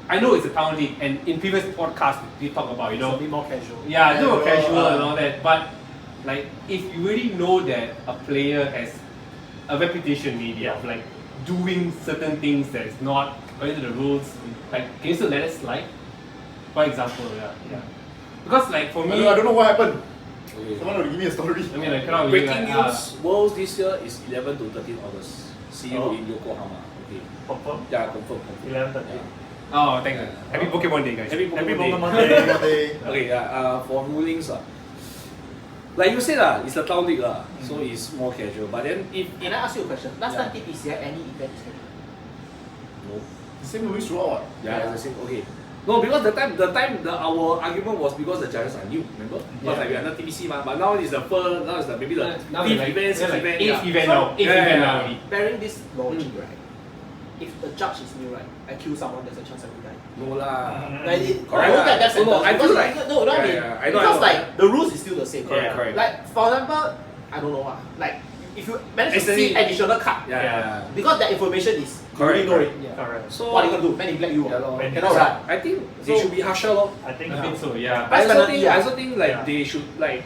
I know it's a town league, and in previous podcasts we talk about It's a bit more casual. yeah, a little Casual, casual and all that. But like, if you really know that a player has a reputation maybe of like doing certain things that is not according to the rules, like can you still let it slide? For example, yeah. Because like for me, I don't know what happened. Okay. Someone will give me a story. I mean, I cannot really Breaking like, news: Worlds this year is 11 to 13 August. See you Oh. in Yokohama. Okay. Confirm? Yeah, confirm. 11:30. oh, thank you. Happy Pokemon Day, guys. Happy Happy Pokemon Pokemon Day. Day. Okay, for rulings like you said it's a town league so it's more casual. But then if Can I ask you a question? Last Yeah. time TPCI any event is scheduled? no, The same rules throughout what? yeah, it's the same. Okay, no, because our argument was because the Giants are new. Remember? Because like we are under TBC but now it's the first, now it's the maybe the Now fifth like, event, sixth event, eighth yeah. event now. Eighth event now already. Bearing this logic, right? If the judge is new, right, I kill someone, there's a chance I will die. No lah. Like it, Correct I won't get death lah. No, sentence I feel because like- no, what I Yeah, mean, yeah, I know, because I know. like the rules is still the same. Correct, correct. Like for example, I don't know like if you manage to Accidentally- see additional card, Yeah. because that information is you already Correct, know it. correct. Correct. So What are you gonna do? Man in black you. Yeah, lor. Cannot run. I think they So- should be harsher lor. I think I think so, yeah. That's penalty, I also think like Yeah. they should like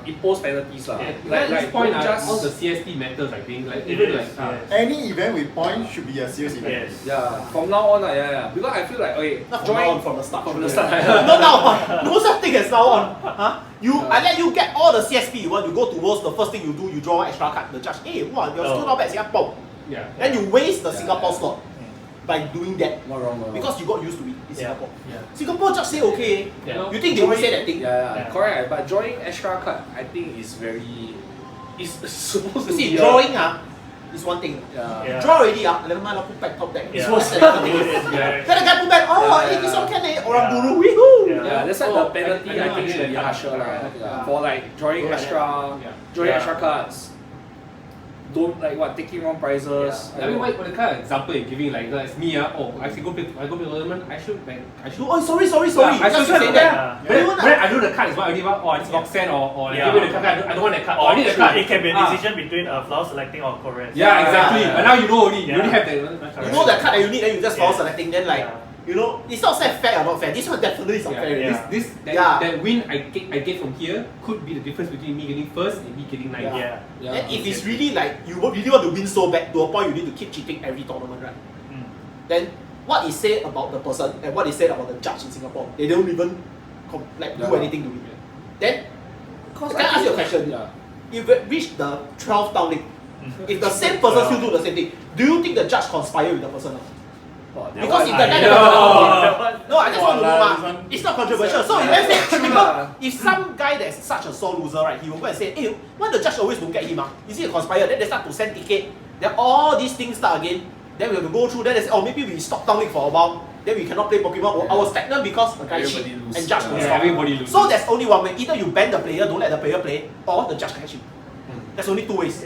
impose penalties lah. Yeah. At this point, don't just all the CST matters, I think. Like, It even is, like, yes. Any event with points should be a serious event. Yes. yeah from now on yeah. Because I feel like okay Not from now on, join from the start. from the start. Not now on. No such thing as now on. Huh? I let you get all the CSP you want. You go to Worlds, the first thing you do, you draw one extra card. The judge, hey, wow, you're still not bad, Singapore. yeah. Then you waste the Yeah. Singapore slot by doing that Not wrong. because you got used to it in Yeah. Singapore. Yeah. Singapore just say okay. Yeah. You think they will say that thing? Yeah, correct. But drawing extra card, I think is very. It's supposed You to see, be drawing is one thing. Yeah. Yeah. Draw already never mind, put back top deck. It's Yeah. worse than other thing. Yeah. Then the guy put back, this one can orang buru, woohoo. Yeah. Yeah, that's why Oh, the penalty I I think should be agree. harsher lah. Yeah. For like drawing Yeah. extra, Yeah. drawing Yeah. extra cards. don't like what taking wrong prizes. I mean, what the kind of example you're giving, like, it's me, I should go play tournament, I should. Oh, sorry. I Just should say say that. that. But when I know the card is what I need, I need Roxanne or give me the card, I don't want that card. Or I need the card. It can be a decision between flower selecting or chorus. Yeah, exactly. But now you know only, you already have that. You know the card that you need, then you just flower selecting, then like, you know, it's not say fair or not fair. This one definitely is not fair. That win I get from here could be the difference between me getting first and me getting ninth. Then if it's really like you really want to win so bad to a point you need to keep cheating every tournament, right? Then what is said about the person and what is said about the judge in Singapore, they don't even do anything to it. Then, can I ask you a question? If it reached the 12th town league, if the same person still do the same thing, do you think the judge conspire with the person? Because if the guy no, I just want to know, it's not controversial. So if let's say if some guy that's such a sore loser, right, he will go and say, hey, why the judge always don't get him? Is he a conspire? Then they start to send ticket. Then all these things start again. Then we have to go through. Then they say, oh, maybe we stop town league for a while. Then we cannot play Pokemon. I was stagnant because the guy cheat and judge don't stop. Everybody loses. So there's only one way. Either you ban the player, don't let the player play, or the judge catch him. There's only two ways.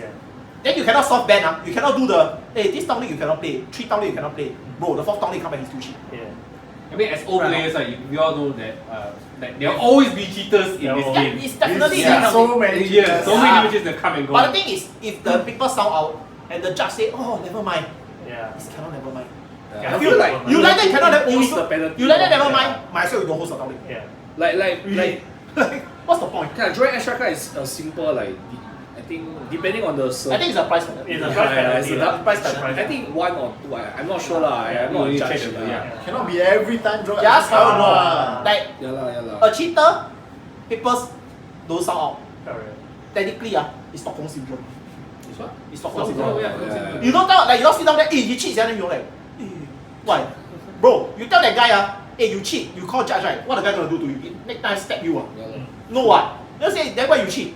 Then you cannot soft ban. You cannot do the, hey, this town league you cannot play, 3 town league you cannot play. Bro, the 4th town league come back, he's too cheap. I mean, as old players, we all know that there will always be cheaters in this game. It's definitely so many cheaters. So many witches that come and go. But the thing is, if the people sound out and the judge say, oh, never mind, this cannot never mind. I feel like you like that cannot you like that never mind, might as well you don't host a town league. Like what's the point? drawing extra card is a simple like. I think depending on the I think it's a price penalty. It's a price penalty. I think 1 or 2. I'm not sure lah. I'm not a judge. Cannot be every time draw. Just how you know. Like a cheater, people don't sound out. Technically, it's Stockholm syndrome. It's what? It's Stockholm syndrome. Yeah. You don't tell, like you don't sit down there, hey, you cheat, then you're like, why? Bro, you tell that guy, hey, you cheat, you call judge, right? What the guy gonna do to you? Next time stab you. No what? Just say, then why you cheat?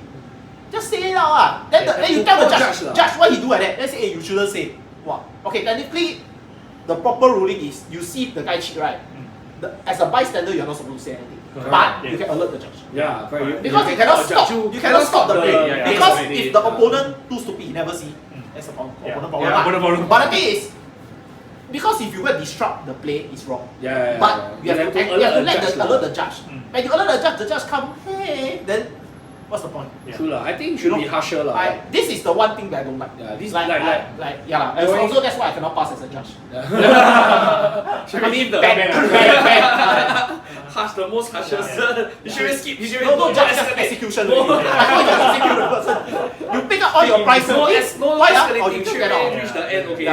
Just say it out. Then you tell the judge why he do like that. Let's say, hey, you shouldn't say. Wow. Okay, technically, the proper ruling is you see the guy cheat, right? As a bystander, you're not supposed to say anything. But you can alert the judge. Yeah, because you cannot stop. You cannot stop the play. Because if the opponent too stupid, he never see. That's the opponent problem. But the thing is, because if you go disrupt the play, it's wrong. But you have to alert the judge. When you alert the judge come, hey, then what's the point? True lah. I think it should be harsher lah. This is the one thing that I don't like. This And also that's why I cannot pass as a judge. Should we leave the harsh, the most harshest? You shouldn't skip. You shouldn't no judge, just execution. I thought you execute the person. You pick up all your prices. Why you took that out? Reach the end, okay.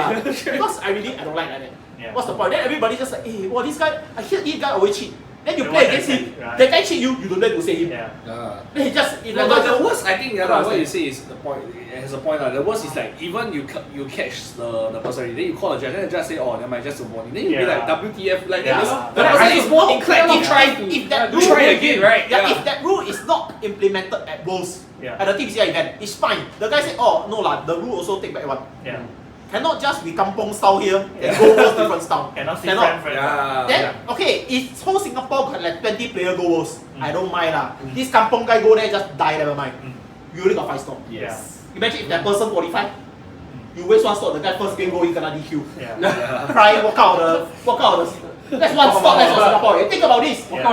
Because I don't like that. What's the point? Then everybody just like, hey, this guy, I hear this guy always cheat. Then you play against him, the guy cheat you don't dare to say him. Then he just... the worst, I think, what you say is the point, it has a point. The worst is like, even you catch the person, then you call the judge, then the judge say, oh, never mind, just a warning. Then you'll be like, WTF, like that. The person is more inclined to try again, right? If that rule is not implemented at Worlds, at the TCG event, it's fine. The guy say, oh, no lah, the rule also take back one. Cannot just be kampong style here and go Worlds different style. Cannot. Then, okay, if whole Singapore got like 20 player go Worlds, I don't mind lah. This kampong guy go there, just die, never mind. You only got 5 stop. Imagine if that person qualify, you waste 1 stop, the guy first game go in, kena DQ. Cry, walk out of the... That's 1 stop, that's for Singapore. Think about this. It's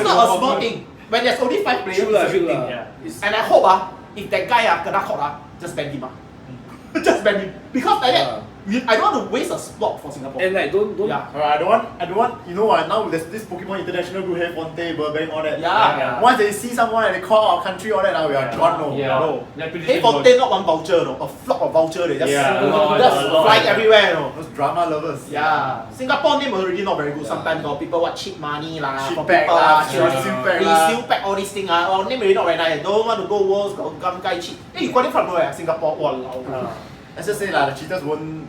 not a small thing. When there's only 5 players, it's a big thing. And I hope, if that guy kena caught, just ban him. Just ban him. Because like that, I don't want to waste a slot for Singapore. And like, don't. I don't want, you know what, now there's this Pokemon International group here, Fonte, Burbank, all that. Once they see someone and they call our country, all that, now we are gone, no. Hey, Fonte not one voucher, no. A flock of voucher, they just fly everywhere, no. Those drama lovers. Singapore name already not very good. Sometimes got people what cheat money lah, cheat for pack people resale pack, all these things our name really not very nice. Don't want to go Worlds, got gum guy cheat. Hey, you got it from nowhere, Singapore, walao. Let's just say the cheaters won't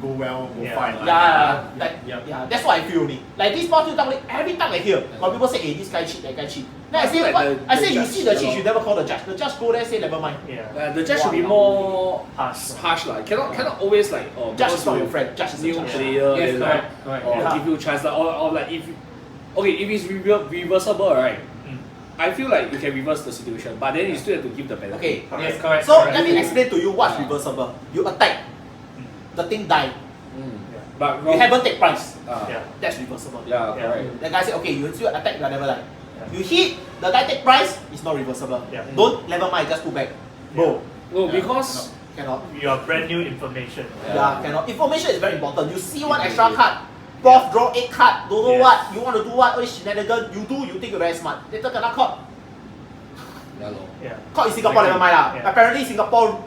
go well, fine. That's what I feel only. Like this part 2 town league, every time I hear, got people say, hey, this guy cheat, that guy cheat. Then I say, you see the cheat, you never call the judge. The judge go there, say never mind. The judge should be more harsh like. Cannot always like, oh, judge is not your friend, judge is new player, and like, give you chance, or like if it's reversible, right? I feel like you can reverse the situation, but then you still have to give the penalty. Okay. Yes, correct. So correct. let me explain to you what's reversible. You attack, the thing die. But You haven't take price. Yeah. That's reversible. Yeah, correct. The guy said, okay, you still attack, you never die. You hit, the guy take price, it's not reversible. Yeah. Don't, never mind, just put back. Bro, No, because cannot. Your brand new information. Yeah, cannot. Information is very important. You see one extra card, both draw 8 card, don't know what, you want to do what, all this shenanigan, you do, you think you're very smart. Later kena caught. Yeah. Caught in Singapore, never mind lah. Yeah. Apparently Singapore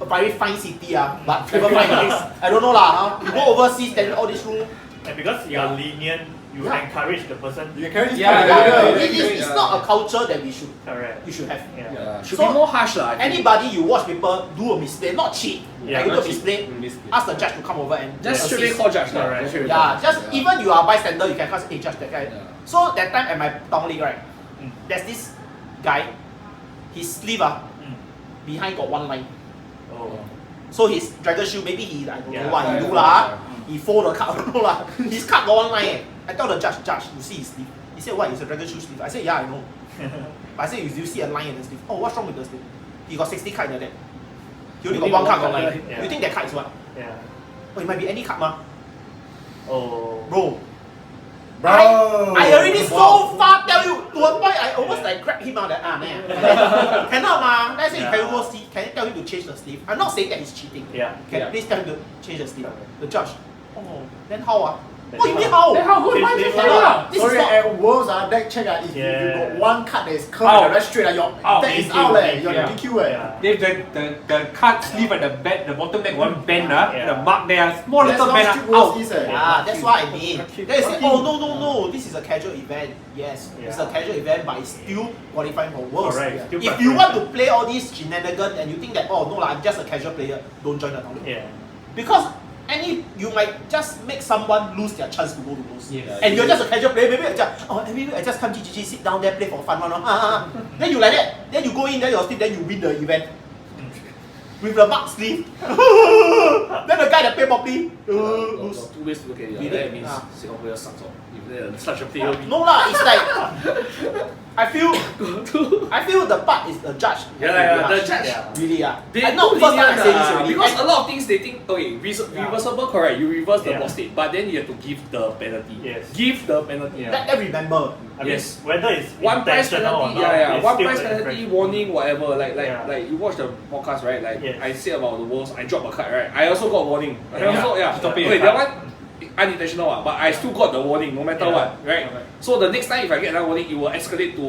a very fine city but never mind. I don't know lah. You go overseas, then all this rule. And because you're lenient, you encourage the person. You can carry this It's not a culture that we should have. should So, be more harsh lah. Anybody you watch people do a mistake, not cheat. Yeah, you do not a mistake, ask the judge to come over and Just assist. straight call judge lah. Correct. Yeah, just even you are bystander, you can ask, hey judge that guy. So that time at my town league, right, there's this guy, his sleeve behind got one line. Oh. So his dragon shield, maybe he, I don't know what he do yeah. lah. He fold the card, I don't know lah. His card got one line. I tell the judge, you see his sleeve. He said, what, it's a dragon shield sleeve? I said, yeah, I know. But I said, you see a line in the sleeve. Oh, what's wrong with the sleeve? He got 60 cards in that. He only got one card got line. Yeah. You think that card is what? Yeah. Oh, it might be any card ma. Oh. Bro. I already so far tell you, to a point I almost like grab him out that man. Cannot ma. Let's say you can go see, can you tell him to change the sleeve? I'm not saying that he's cheating. Yeah. Can you please tell him to change the sleeve? The judge. Oh, then how Then What you mean how? Then how? Who This- why this- this cannot? This Sorry, is not. at Worlds, deck check, if you got one card that is curved Out. and the rest straight, your deck is DQ, out, you're yeah. DQ. Yeah. If the card sleeve at the bottom back one bend Yeah. the mark there, small That's little how bend strict out. Worlds is. Yeah, that's what I mean. Okay. Then you say, Okay. oh no, this is a casual event. Yes, it's a Yeah. casual event, but it's still qualifying for Worlds. Correct. Still If you want to preparation. play all these shenanigans and you think that, oh no, I'm just a casual player, don't join the tournament. Yeah. Because you might just make someone lose their chance to go to Worlds. Yes. And you're just a casual player, maybe every week I just come GGG, sit down there, play for fun. Then you like that, then you go in, then you're still, then you win the event. With the mark sleeve. Then the guy that pay properly. There's two ways to look at it. Really? That means Singapore sucks. If they're such a player, No lah, it's like I feel the part is the judge. the judge. Yeah. Really They I know too first time I lenient say this already. because And- a lot of things they think okay reversible correct you reverse the Yeah. boss state but then you have to give the penalty. Yes. Give the penalty. Yeah. Let them remember. I mean, Yes. whether it's One price intentional or penalty, not, it's one still price an penalty, infraction. warning, whatever. Like Yeah. you watch the podcast, right? Like Yes. I said about the Worlds, I dropped a card, right? I also got warning. I Yeah. also Stop it. Okay, that one unintentional, but I still got the warning no matter Yeah. what, right? Correct. So the next time if I get another warning, it will escalate to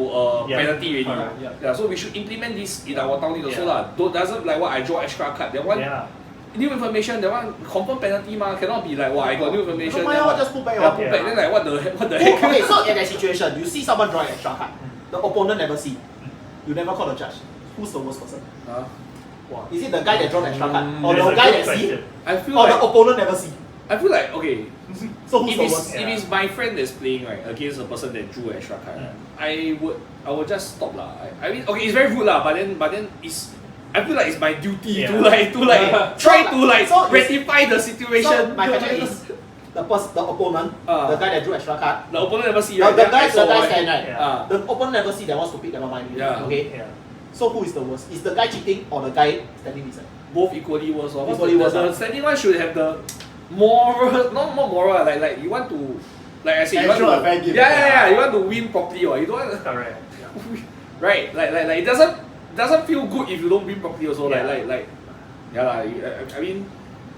Yeah. penalty already. Correct. Yeah. So we should implement this in our town league also Yeah. lah. Doesn't like what I draw extra card. That one Yeah. new information, that one confirm penalty ma. Cannot be like I got new information. Don't mind, then what? just put back. Yeah, put Yeah. back. Then like what the Oh, heck? okay, so in that situation, you see someone draw an extra card. The opponent never see. You never call the judge. Who's the worst person? Huh? Wow. Is it the guy that draw the extra card? Or That's the a guy good that see? question. I feel Or the like opponent never see? I feel like okay. So who's If the it's, worst? if it's my friend that's playing right against a person that drew an extra card, right, I would just stop lah. I mean okay, it's very rude lah, but then it's I feel like it's my duty Yeah. to try to So rectify the So situation. my question is, the opponent, the guy that drew extra card, the opponent never see the right. guy Then I saw, right? stand right. Yeah. The opponent never see that one stupid, never mind. Yeah. Okay. Yeah. So who is the worst? Is the guy cheating or the guy standing beside? Both equally worse. Equally worse, The standing one should have the moral, not more moral. Like you want to, like I said, you want Actual to, fair game. yeah. You want to win properly, or you don't want, Correct. right? Like it doesn't feel good if you don't win properly. Also, Yeah. I mean,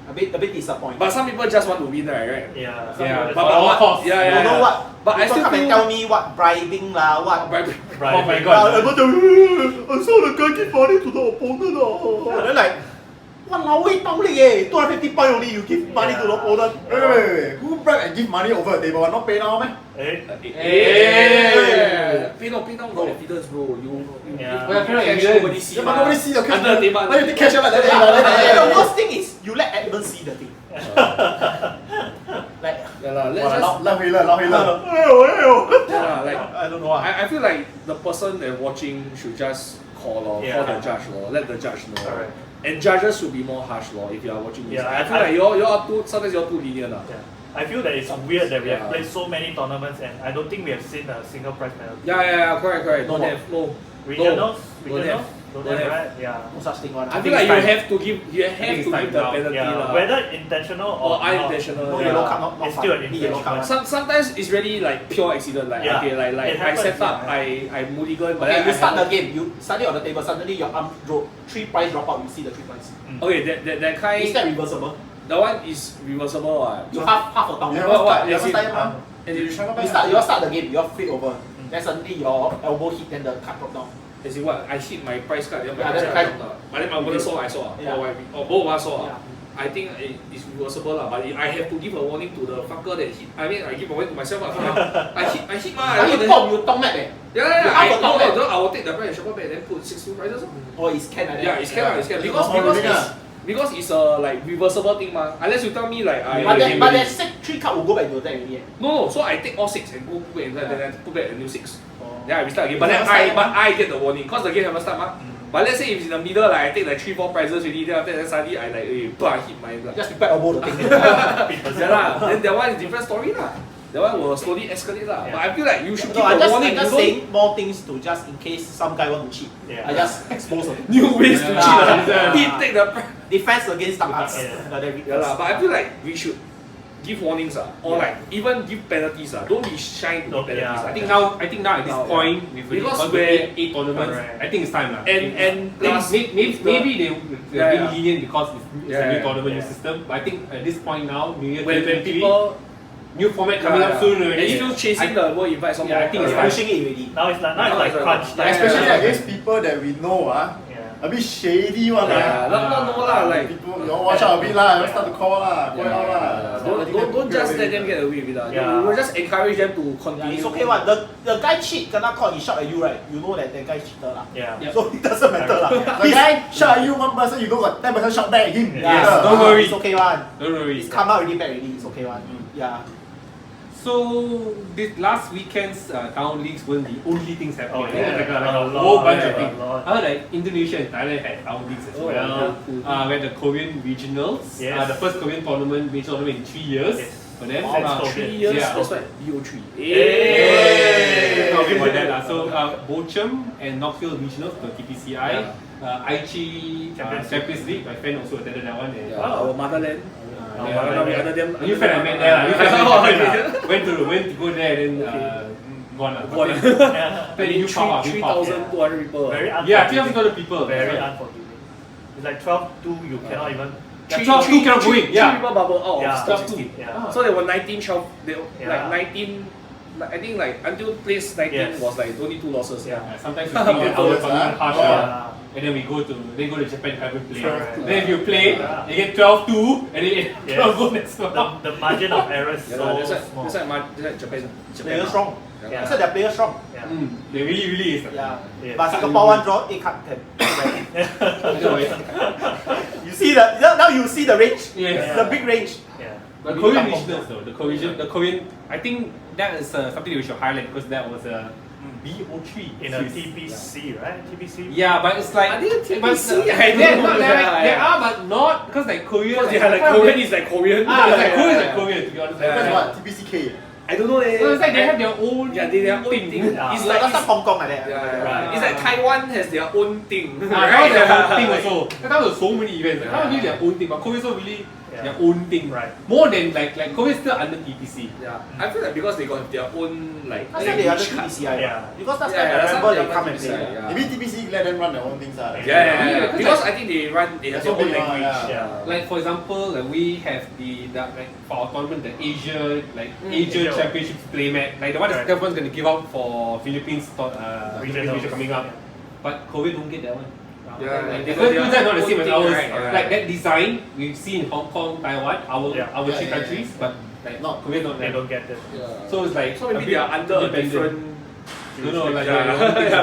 A bit disappointing. but some people just want to win, right? Yeah. Yeah, That's but all. all costs. Yeah. You know what? But I People still come and feel. tell me what bribing lah, what. Right. Oh my God. I saw the guy give money to the opponent. Then like, walao wei tao li 250 points only you give money to the opponent. Wait. Who bribe and give money over the table? Not pay now, man. Eh? Hey, pay now, got evidence, bro. You Yeah. Well, cash, evidence. nobody see. Yeah, but nobody see the cash. Under the table. Why you take cash out like And that? the worst thing is you let everyone see the thing. Like, Yeah lah, let's just. 浪费了，浪费了。 Yeah, like I don't know. I feel like the person that watching should just call Yeah. the judge let the judge know. Correct. And judges should be more harsh if you are watching this. Yeah, I feel like you all too sometimes you're too lenient Yeah. I feel that it's weird that we have played so many tournaments and I don't think we have seen a single prize penalty. Yeah, correct. Don't have, no. Regionals? Don't have. Don't have, right? Yeah. No such thing one. I feel like you have to give the penalty lah. Whether intentional or unintentional. No yellow card, not it's still an yellow card. Sometimes it's really like pure accident. Like okay, like I set up, I mulligan, but okay, you start the game, you suddenly on the table, suddenly your arm drop, 3 prize drop out, you see the 3 prize. Okay, that kind. Is that reversible? That one is reversible. You half a down. You start the game, you flip over. Then suddenly your elbow hit, then the card drop down. As in what? I hit my price card, then my Yeah, price card dropped out. But then my opponent saw, I saw. Or both of us saw. I think it's reversible lah. But I have to give a warning to the fucker that hit. I mean, I give a warning to myself lah. I hit ma. You top map eh? Yeah. I will take the price and shuffle back, then put 6 new prizes. Oh, it's can like that. Yeah, it's can. Because it's a like reversible thing ma. Unless you tell me like but that 3 card will go back to that already. No, so I take all 6 and go put inside, then I put back a new 6. Then I restart again. But then I get the warning, cause the game haven't start ma. But let's say if it's in the middle, like I take like 3-4 prizes already, then after that suddenly I like I hit my just prepare elbow the thing. Yeah lah. Then that one is different story lah. That one will slowly escalate lah. But I feel like you should keep a warning. I'm just saying more things to just in case some guy want to cheat. I just expose them. New ways to cheat lah. Take the defense against dark arts. Yeah lah. But I feel like we should give warnings or like even give penalties Don't be shy to give penalties. I think now at this point because we're 8 tournaments, I think it's time lah. And plus maybe they're being lenient because it's a new tournament system. But I think at this point now, when people new format coming up soon already. And still chasing the world invite someone. I think it's pushing it already. Now it's like crunch time. Especially against people that we know a bit shady one not know lah, like people, you watch out a bit lah, don't start to call lah, call out lah. Don't just let them get away with it lah. You will just encourage them to continue. It's okay one. The guy cheat, kena caught, he shot at you right. You know that guy cheated lah. So it doesn't matter lah. The guy shot at you 1 person, you don't got 10% shot back at him. Yes, don't worry. It's okay one. Don't worry. It's come out already back already. It's okay one. Yeah. So this last weekend's town leagues weren't the only things happening. Like a whole bunch of things. Like Indonesia and Thailand had town leagues as well. We had the Korean regionals. The first Korean major tournament in 3 years. For them. 3 years. That's right. BO3. Talking about that. So Bochum and Knoxville regionals for TPCI. Aichi Champions League. My friend also attended that one. Our motherland. New friend I met there. Went to go there and then gone. 3,200 people. Very unforgiving. Yeah, 3,200 people. Very unforgiving. It's like 12-2, you cannot even. 12-2 cannot go in. 3 people bubble out of 16. So there were 19, 12, like 19. I think like until place 19 was like only 2 losses. Sometimes we think that our tournament harsher. And then we go to Japan and play. Then if you play, you get 12-2 and then 12 goals next one. The margin of error is so small. That's like Japan. Players strong. That's why their players strong. They really is. But Singapore one draw 8 card 10. You see now you see the range. The big range. The Korean regionals though, the Korean, I think that is something we should highlight because that was a BO3 in a TPC, right? TPC. Yeah, but it's like I think TPC. They are, but not because like Korea. Korean is like Korean. Korean is like Korean to be honest. That's what TPCK. I don't know. So it's like they have their own. Their own thing. It's like Hong Kong like that. It's like Taiwan has their own thing. Right, their own thing also. That was so many events. Like, not really their own thing, but Korea also really their own thing. Right. More than like Korea is still under TPC. I feel like because they got their own like. That's why they under TPCI. Because last time I remember they come and play. Maybe TPC let them run their own things. Because I think they have their own language. Like for example, like we have the like for our tournament the Asia Championships playmat, like the one that everyone's gonna give out for Philippines region coming up. But Korea don't get that one. Like the design is not the same as ours. Like that design we've seen in Hong Kong, Taiwan, our 3 countries, but like not Korea they don't get it. So it's like maybe they are under a different. Don't know, like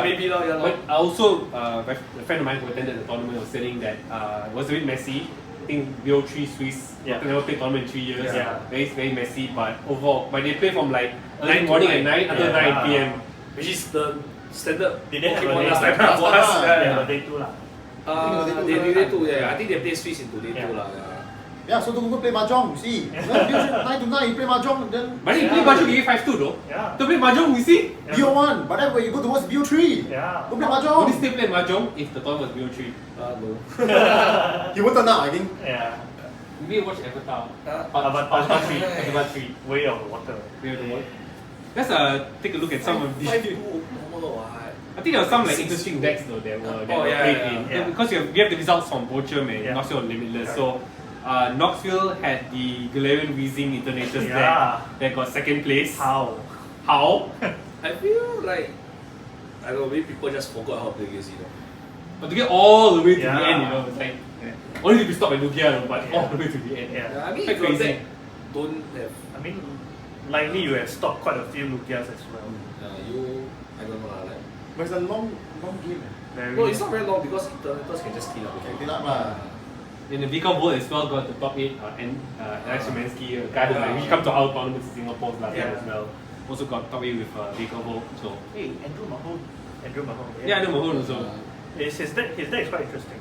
maybe not. But also, a friend of mine who attended the tournament was saying that it was a bit messy. I think BO3 Swiss never played tournament in 3 years. Very messy, but overall, they play from like early morning at 9 until 9 PM, which is the standard Pokemon last time for us. Day 2 lah. Day 2, I think they play Swiss into Day 2 lah. Yeah, so don't go play mahjong. See, 9 to 9 you play mahjong, then. But you play mahjong, you get 5-2 though. Yeah. To play mahjong, you see. BO1, but then when you go towards BO3, Yeah. go play Would you mahjong. still play mahjong if the tournament was BO3? No. He won't turn up, I think. Yeah. Maybe watch Avatar. Avatar 3. Avatar 3. Way of the water. Let's take a look at some of these. 5-2 normal what? I think there were some like interesting decks though that were played in. yeah. Because we have the results from Bochum and Yeah. Knoxville Limitless. Right. So Knoxville had the Galarian Weezing Intonators Yeah. that got second place. How? How? I feel like I don't know, maybe people just forgot how to play against it. But to get all the way to the Yeah. end, you know, it's like only to be stopped by Lugia, but Yeah. all the way to the end. Yeah. I mean, Quite if your crazy. deck don't have, I mean, likely you have stopped quite a few Lugias as well. I don't know like. But it's a long game. Very No, it's not very long because Eternators can just clean up. Can clean up lah. In the Vika Bowl as well got the top 8 and Alex Szymanski, a guy who like he come to our tournaments in Singapore last time as well. Also got top 8 with Vika Bowl. So Hey, Andrew Mahone. Andrew Mahone. yeah, I know Mahone also. His deck is quite interesting.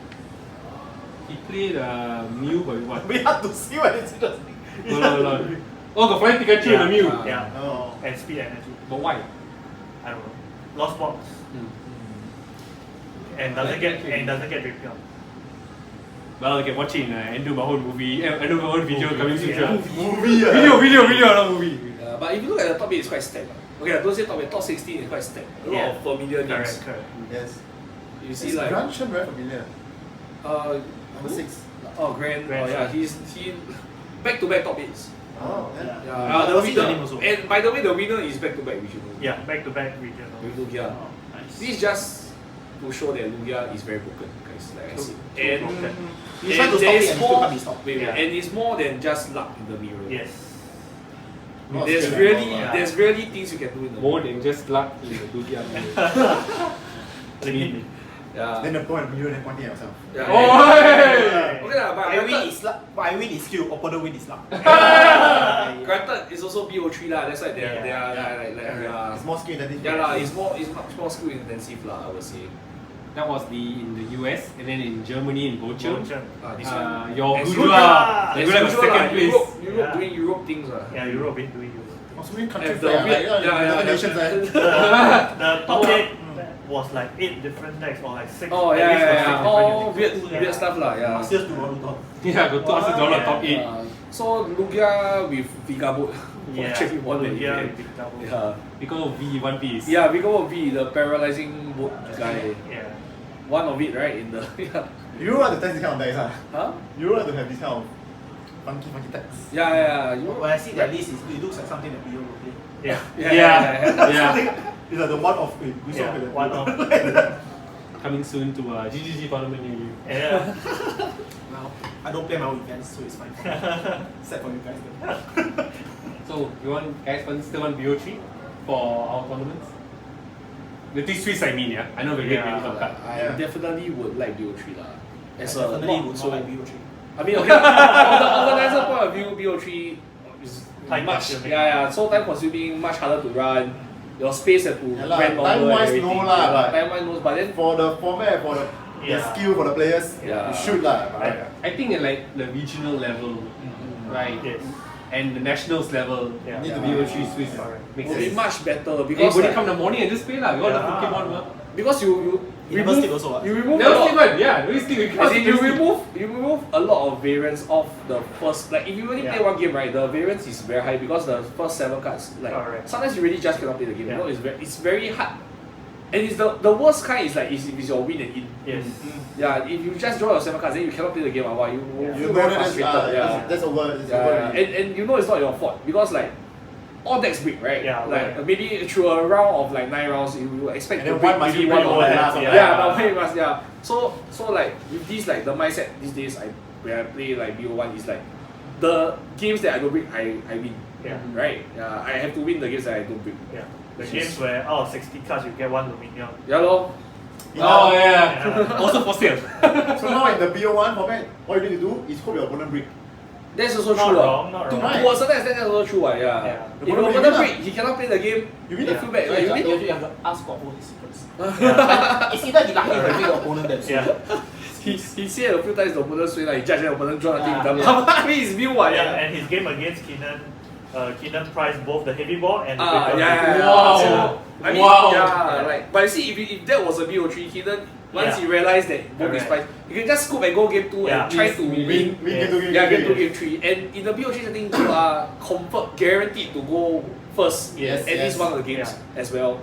He played Mew but with what? We have to see what it's interesting. No. Oh, got Flying Pikachu and the Mew. Yeah. Oh. And speed energy. But why? I don't know. Lost box. And doesn't get Drapion. Well, you can watch it in Andrew Mahone movie, Andrew Mahone video coming soon. Yeah. Movie. Video, not movie. But if you look at the top 8, it's quite stacked. Okay, I don't say top 8, top 16 is quite stacked. A lot of familiar names. Correct. Yes. You see Is like Grant Shen very familiar? Number Number 6. Oh, Grant. Oh yeah, he back to back top 8s. Oh, Yeah. Yeah, there was the name also. And by the way, the winner is back to back, we should know. Yeah, back to back regional. With Lugia. Oh, nice. This is just to show that Lugia is very broken, guys. Like I said. True. And You try to stop there it is and still more. can't be stopped. Wait, Yeah. and it's more than just luck in the mirror. Yes. Not There's scared really, anymore, yeah. there's really things you can do in the More mirror. than just luck in the Lugia. Yeah. Then the point of the mirror, then pointing at yourself. Yeah. Oh, Okay lah, but I win granted, is luck, but I win is skill, opponent win is luck. granted it's also BO3 lah. That's why they are Yeah. It's more skill intensive. yeah lah. It's much more skill intensive lah. I would say. That was in the US and then in Germany in Bochum. This Your As Gudula. usual, Your Gudula was second place. Europe Yeah. doing Europe things lah. Yeah, Europe been doing Europe. Oh, so many countries And the there, weird- like, United Nations, The top 8 was like 8 different decks or like 6. Oh at yeah, least was yeah, 6 yeah. different All units. weird stuff lah. Yeah. Masters to Naruto. Yeah, got $2,000 top 8. So Lugia with Vigabo. Yeah, actually won the Lugia event. with big double. Yeah. Because of V One Piece. Yeah, Vigabo V, the paralyzing boat guy. Yeah. One of it, right? In the yeah. You don't like to test this kind of decks, huh? Huh? You don't like to have this kind of funky decks. Yeah. You When I see that list, it looks like something that Bio will play. Yeah. Yeah. It's like the one off. We saw Yeah, it. one off. Coming soon to GGG tournament near you. Yeah. Well, I don't play my own events, so it's fine. Except for you guys. Though. So guys still want BO3 for our tournaments? The T3s I mean, yeah. I know we get really top cut. I Yeah. definitely would like BO3 lah. As a Definitely not would so not like Bio 3. I mean, okay, from the organizer point of view, BO3 is Time much, consuming. yeah, so time consuming, much harder to run. Your space have to Yeah lah, rent longer and time-wise everything. no lah, Yeah but- time-wise no, but then For the format, for the Yeah. skill for the players, Yeah. you should lah. Right? I think at like the regional level, right? Yes. And the nationals level, Yeah. need to Yeah. BO3 Swiss. Correct. Makes will be sense. much better Hey, because buddy, like, come in the morning and just play lah. We all love Yeah. Pokemon, ma. because you You never sleep also, what? you remove a Never lot. sleep one, yeah. Don't sleep. As in you remove a lot of variants of the first, like if you only play Yeah. one game, right, the variance is very high because the first 7 cards, like Correct. sometimes you really just cannot play the game. Yeah. You know, it's very hard. And it's the worst kind is like if it's your win and in. Yes. Yeah, if you just draw your 7 cards, then you cannot play the game. Wow, you Yeah. You feel know very that frustrated. Yeah. that's over. It's Yeah, over. yeah. already. And you know it's not your fault because like all decks break, right? Yeah, like right. maybe through a round of like 9 rounds, you expect And to then break one must maybe you one break or over two. last, Yeah, yeah. but one must, yeah. So like with this like the mindset these days, when I play like BO1 is like the games that I don't break, I win. Yeah. Right? Yeah, I have to win the games that I don't break. Yeah. The Which games is- where out of 60 cards you get 1 Luminion. Yeah, lor. Oh yeah. Yeah. Also for sale. So now in the BO1 format, all you need to do is hope your opponent break. That's also Not true. wrong, not To wrong. a certain extent, that's also true. Yeah. If your opponent break, he cannot play the game. You You win feel bad. So Right? you have to ask for all his secrets. It's either he lucky or break the opponent themselves. Yeah. He said a few times the opponent swing, like he judge the opponent draw nothing. Yeah. I mean, it's view what. And his game against Keenan, Keenan priced both the heavy ball and the Ah, quick yeah. ball. Wow. So, I mean, Wow. yeah, right. But you see, if that was a BO3, Keenan, once he realized that both is Correct. price, you can just scoop and go game 2 and try to win. Win Yes. game 2, Game 3. And in the BO3 setting, you are guaranteed to go first Yes, at least one of the games as well.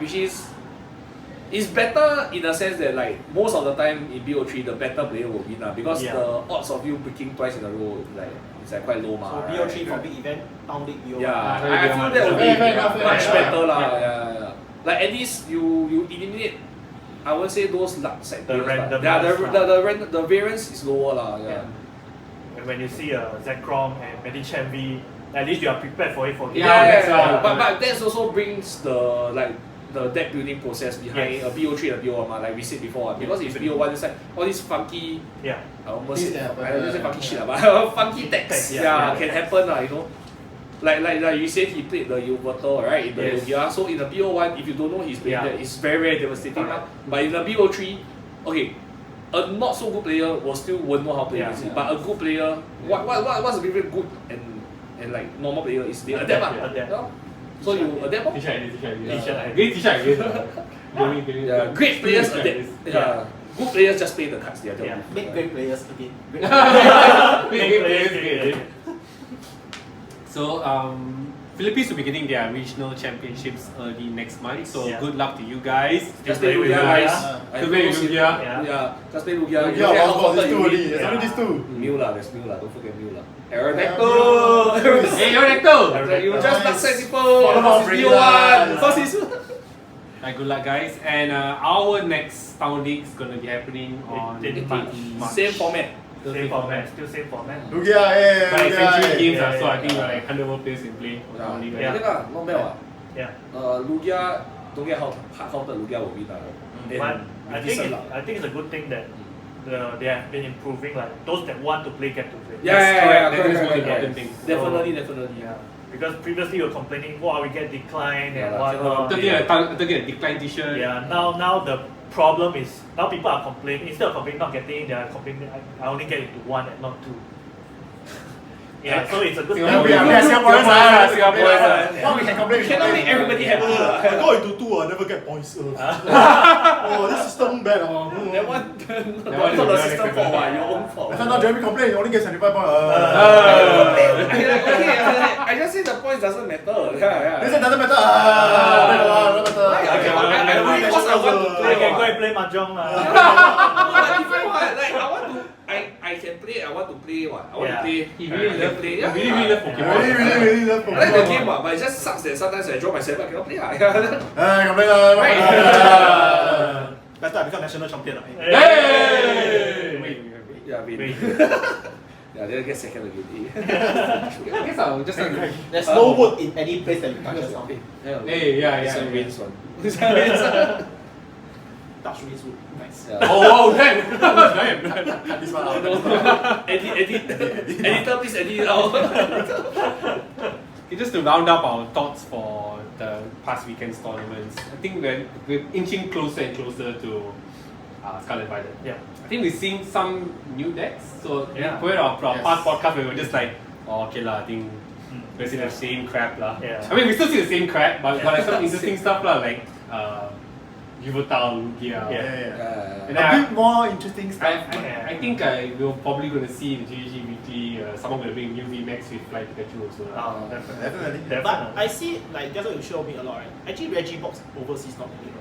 Which is better in a sense that like most of the time in BO3 the better player will win because the odds of you breaking twice in a row it's like quite low. So BO3 for big event, town league BO1. Yeah, very I good feel one. that would be Fair enough, much fair better enough. lah. Yeah. Like at least you eliminate. I won't say those luck side The players, but randomness, the variance is lower lah. Yeah. And when you see Zekrom and Medichan V, at least you are prepared for it for game. Yeah. But that also brings the deck building process behind a BO3 and a BO1 like we said before. Because if BO1 it's like all these funky I don't say funky shit but funky decks can happen you know. Like you said he played the Uberto, right, in the Lugia. So in the BO1 if you don't know he's playing that, it's very, very devastating. But in the BO3, okay, a not so good player won't know how to play this. But a good player, what's the difference good and like normal player is they adapt. So you adapt. Great players adapt. Good players just play the cards. They adapt. Make great players again. So Philippines will be getting their regional championships early next month. So good luck to you guys. Just play Lugia, guys. Just play Lugia. Just play Lugia. These two only. There's only these two. Mew lah, there's Mew lah. Don't forget Mew lah. Aerodactyl. Hey, Aerodactyl. You just luck set people. First is Good luck, guys. And our next town league is gonna be happening on 18 March. same format. Same format, still same format. Lugia, Like century games, Yeah, so I yeah. think like 100 more players can play for town league. Okay lah, not bad what. Yeah. Lugia, don't get hard counted. Lugia will win lah. But I think it's a good thing that they have been improving. Like those that want to play get to play. That is correct, one important thing. Definitely. Yeah. Because previously you were complaining, wow, we get decline and lah, whatnot. Get a decline t-shirt. Yeah. Now the problem is now people are complaining instead of complaining not getting, they are complaining I only get into one and not two. Yeah, so it's a good thing. We are Singaporeans. Singaporeans. What we can complain? You cannot make everybody happy. I go into 2, I never get points. Oh, this system bad. That one, is not the very system different. fault, your own fault. That's not Jeremy complain, you only get 75 points. I just say the points doesn't matter. This doesn't matter. Doesn't matter. Because I want to I play. can go and play mahjong lah. I can play. I want to play. What? I want to Yeah. play. He really love play. really love Pokemon. Really love I like the Pokemon. game, but it just sucks that sometimes I draw myself. I cannot play. Complain. Better I become national champion. Hey! Yeah, win. Yeah, they'll get second again. I guess I'll just There's no wood in any place that you touch just now. Hey, yeah. This one wins one. Touch me wood. Nice. Oh, damn! This one out. Editor, please edit it out. Okay, just to round up our thoughts for the past weekend's tournaments, I think we're inching closer and closer to Scarlet Violet. Yeah. I think we're seeing some new decks. So Yeah. for our past podcast, we were just like, oh, okay lah, I think we're seeing the same crap lah. Yeah. I mean, we still see the same crap, but like some interesting stuff lah, like Yuvatal, Lugia. Yeah. And A bit more interesting stuff. I think we're probably going to see in the GG weekly someone going to bring new VMAX with Fly Pikachu also. Oh, definitely. But I see, like, that's what you show me a lot, right? Actually, Reggie box overseas not really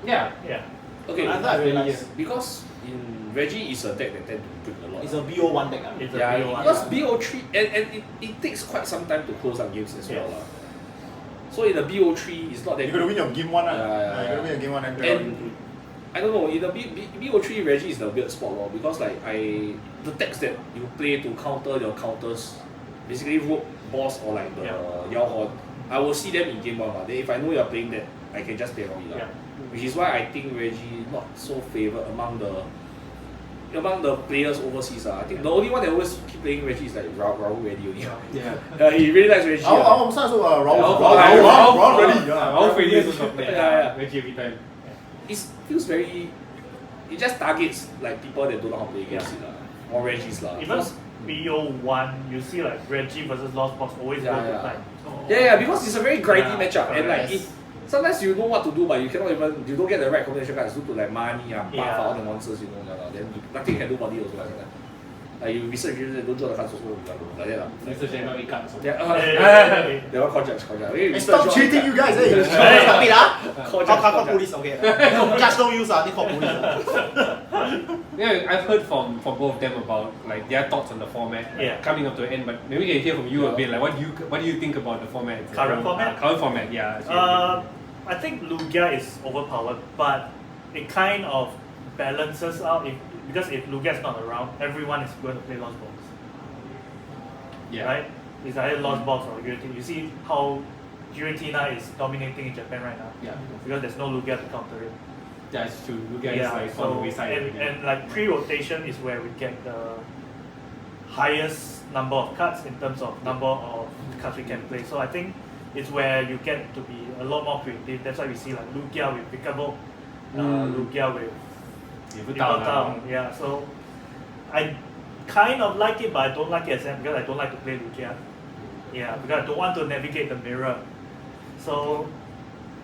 Yeah. Yeah. Okay, I thought I realized because in Reggie is a deck that tend to break a lot. it's a BO1 deck. It's a Yeah, real one. because BO3 and it takes quite some time to close up games as well. So in the BO3 it's not that You're gonna win your game 1, Yeah. You're gonna win your game 1 and And I don't know, in the BO3 Reggie is the weird spot because like the decks that you play to counter your counters, basically Rogue Boss or like the Yao Horn, I will see them in game 1 but then if I know you're playing that, I can just play around it. Which is why I think Reggie not so favoured among the among the players overseas, I think the only one that always keep playing Reggie is like Raul Reddy only. Yeah. He really likes Reggie. Our son also Raul Reddy. Raul Reddy also play. Reggie every time. It feels very. It just targets like people that don't know how to play against it or Reggie's Even BO1, you see like Reggie versus Lost Box always go to time. Yeah, because it's a very grindy matchup, and like sometimes you know what to do, but you don't get the right combination cards due to like money, buff, all the nonsense, then nothing you can do about it also like that. Like you research, don't draw the cards also like that. Research and not eat cards. They all contracts. Stop cheating, you guys! Stop it, call police, okay. Judge don't use, they call police. Yeah, I've heard from both of them about like their thoughts on the format coming up to an end, but maybe we can hear from you a bit. Like, what do you think about the format? Current format? Current format, yeah. I think Lugia is overpowered, but it kind of balances out because if Lugia is not around, everyone is going to play Lost Box. Yeah. Right? It's either Lost Box or Giratina. You see how Giratina is dominating in Japan right now? Yeah. Because there's no Lugia to counter it. Yeah, it's true. Lugia is like on the wayside. And like pre-rotation is where we get the highest number of cards in terms of number of cards we can play. So I think it's where you get to be a lot more creative. That's why we see like Lugia with Pickable, Lugia with Town. Yeah, so I kind of like it, but I don't like it because I don't like to play Lugia. Yeah, because I don't want to navigate the mirror. So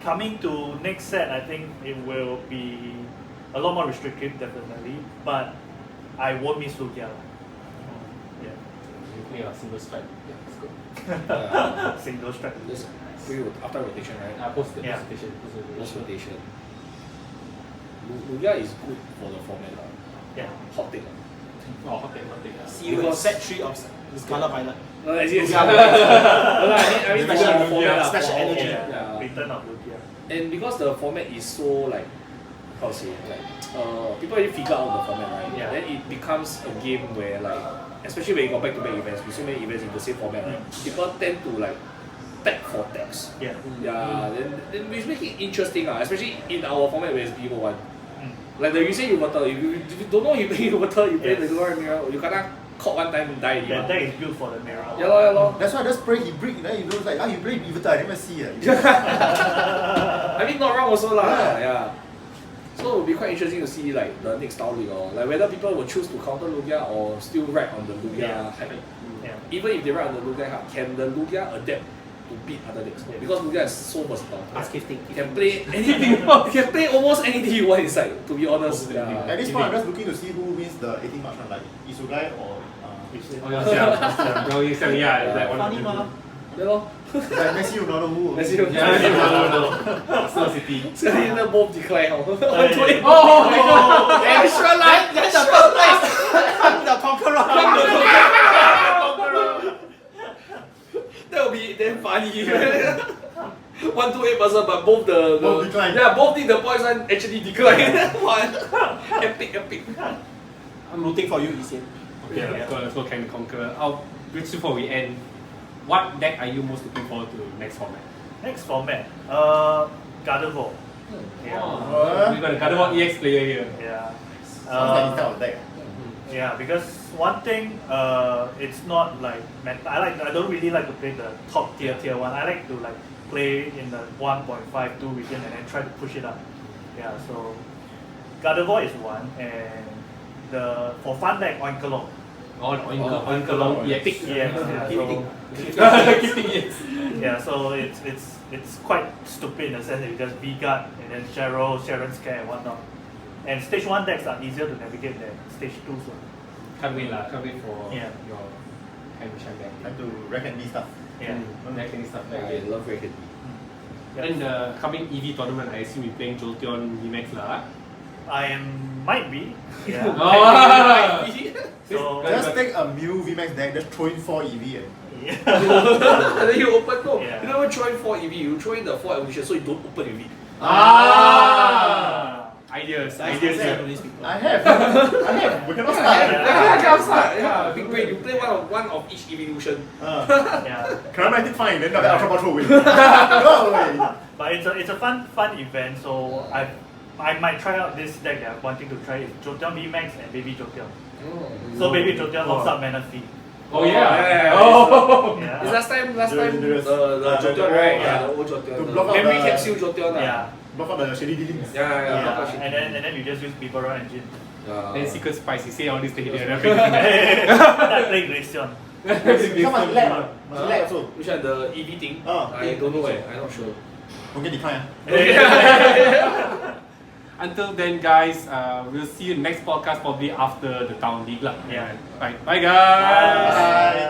coming to next set, I think it will be a lot more restrictive, definitely, but I won't miss Lugia. Yeah. You play a single strike. Yeah, it's good. Single strike. After rotation, right? Post rotation. Post rotation. Lugia is good for the format. Yeah. Hot take. Oh, hot take. See you in set 3 of Scarlet Violet. I mean, special energy. Yeah. Return of Lugia. And because the format is so like, how to say, like people already figure out the format, right? Yeah. Then it becomes a game where like, especially when you go back-to-back events, with so many events in the same format, right? People tend to like tag for tags. Yeah. Yeah. Then which make it interesting, especially in our format where it's BO1. Like the Yusei Inverter, if you don't know you play Inverter, you play the Glory Mirror, you kena caught one time and die. That deck is built for the mirror. Yeah lor. That's why I just pray he break, then you know like you play Inverter, I didn't even see it. I mean not wrong also lah. Yeah. So it will be quite interesting to see like the next style league or like whether people will choose to counter Lugia or still ride on the Lugia hype. Yeah. Even if they ride on the Lugia hype, can the Lugia adapt to beat other decks? Because Lugia is so versatile. Ask if You can play anything. You can play almost anything you want inside. To be honest. At this point, I'm just looking to see who wins the 18 March one, like Isugai or Yeah, like one funny ma. Yeah lor. like Messi Ronaldo. Messi Ronaldo. Snow City. So they both decline. Extra life. Then the first place. The Conqueror. That would be damn funny. 1-2-8 person, but both both decline. Yeah, both did the points and actually decline. Epic. I'm rooting for you, Isian. Okay, let's go Can Conquer. Just before we end, what deck are you most looking forward to next format? Next format, Gardevoir. Yeah. We got a Gardevoir EX player here. Yeah. Sounds like instead of deck. Yeah, because one thing, it's not like meta. I don't really like to play the top tier 1. I like to like play in the 1.5, 2 region and then try to push it up. Yeah, so Gardevoir is one, and for fun deck Oinkalong. Oinkalong EX. Yeah, so it's quite stupid in the sense that you just V-Guard and then Sharon Scare and whatnot. And stage 1 decks are easier to navigate than stage 2s. Can't wait for your Shine deck. Time to reckon these stuff. Yeah. Reckoning stuff. I love Racket. And the coming EV tournament, I assume you're playing Jolteon VMAX lah. Might be. Yeah. So Just take a Mew VMAX deck, just throw in 4 EV and And then you open no. Yeah. You never throw in 4 EV, you throw in the 4 evolution so you don't open EV. Ideas. I have. We cannot start. Yeah, big brain. You play one of each evolution. yeah. Chromatic fine, then the Ultra Patrol win. Go away. But it's a fun event, so I might try out this deck that I'm wanting to try is Joteon VMAX and Baby Joteon. Oh. So Baby Joteon locks up mana fee. Oh yeah. Oh. Yeah. It's last time the Joteon, right? yeah. Yeah, the old Joteon. To The block out memory the- capsule Joteon. Yeah. Block out the shady dealings. Yeah. Yeah. And then you just use Bibero engine. Then Secret Spice, you say all this thing. That playing Glaceon. Some must lag, must lag also. Which one? The EV thing? I don't know. I'm not sure. Don't get declined. Until then, guys, we'll see you next podcast probably after the Town League lah. Yeah. Right. Bye, guys. Bye.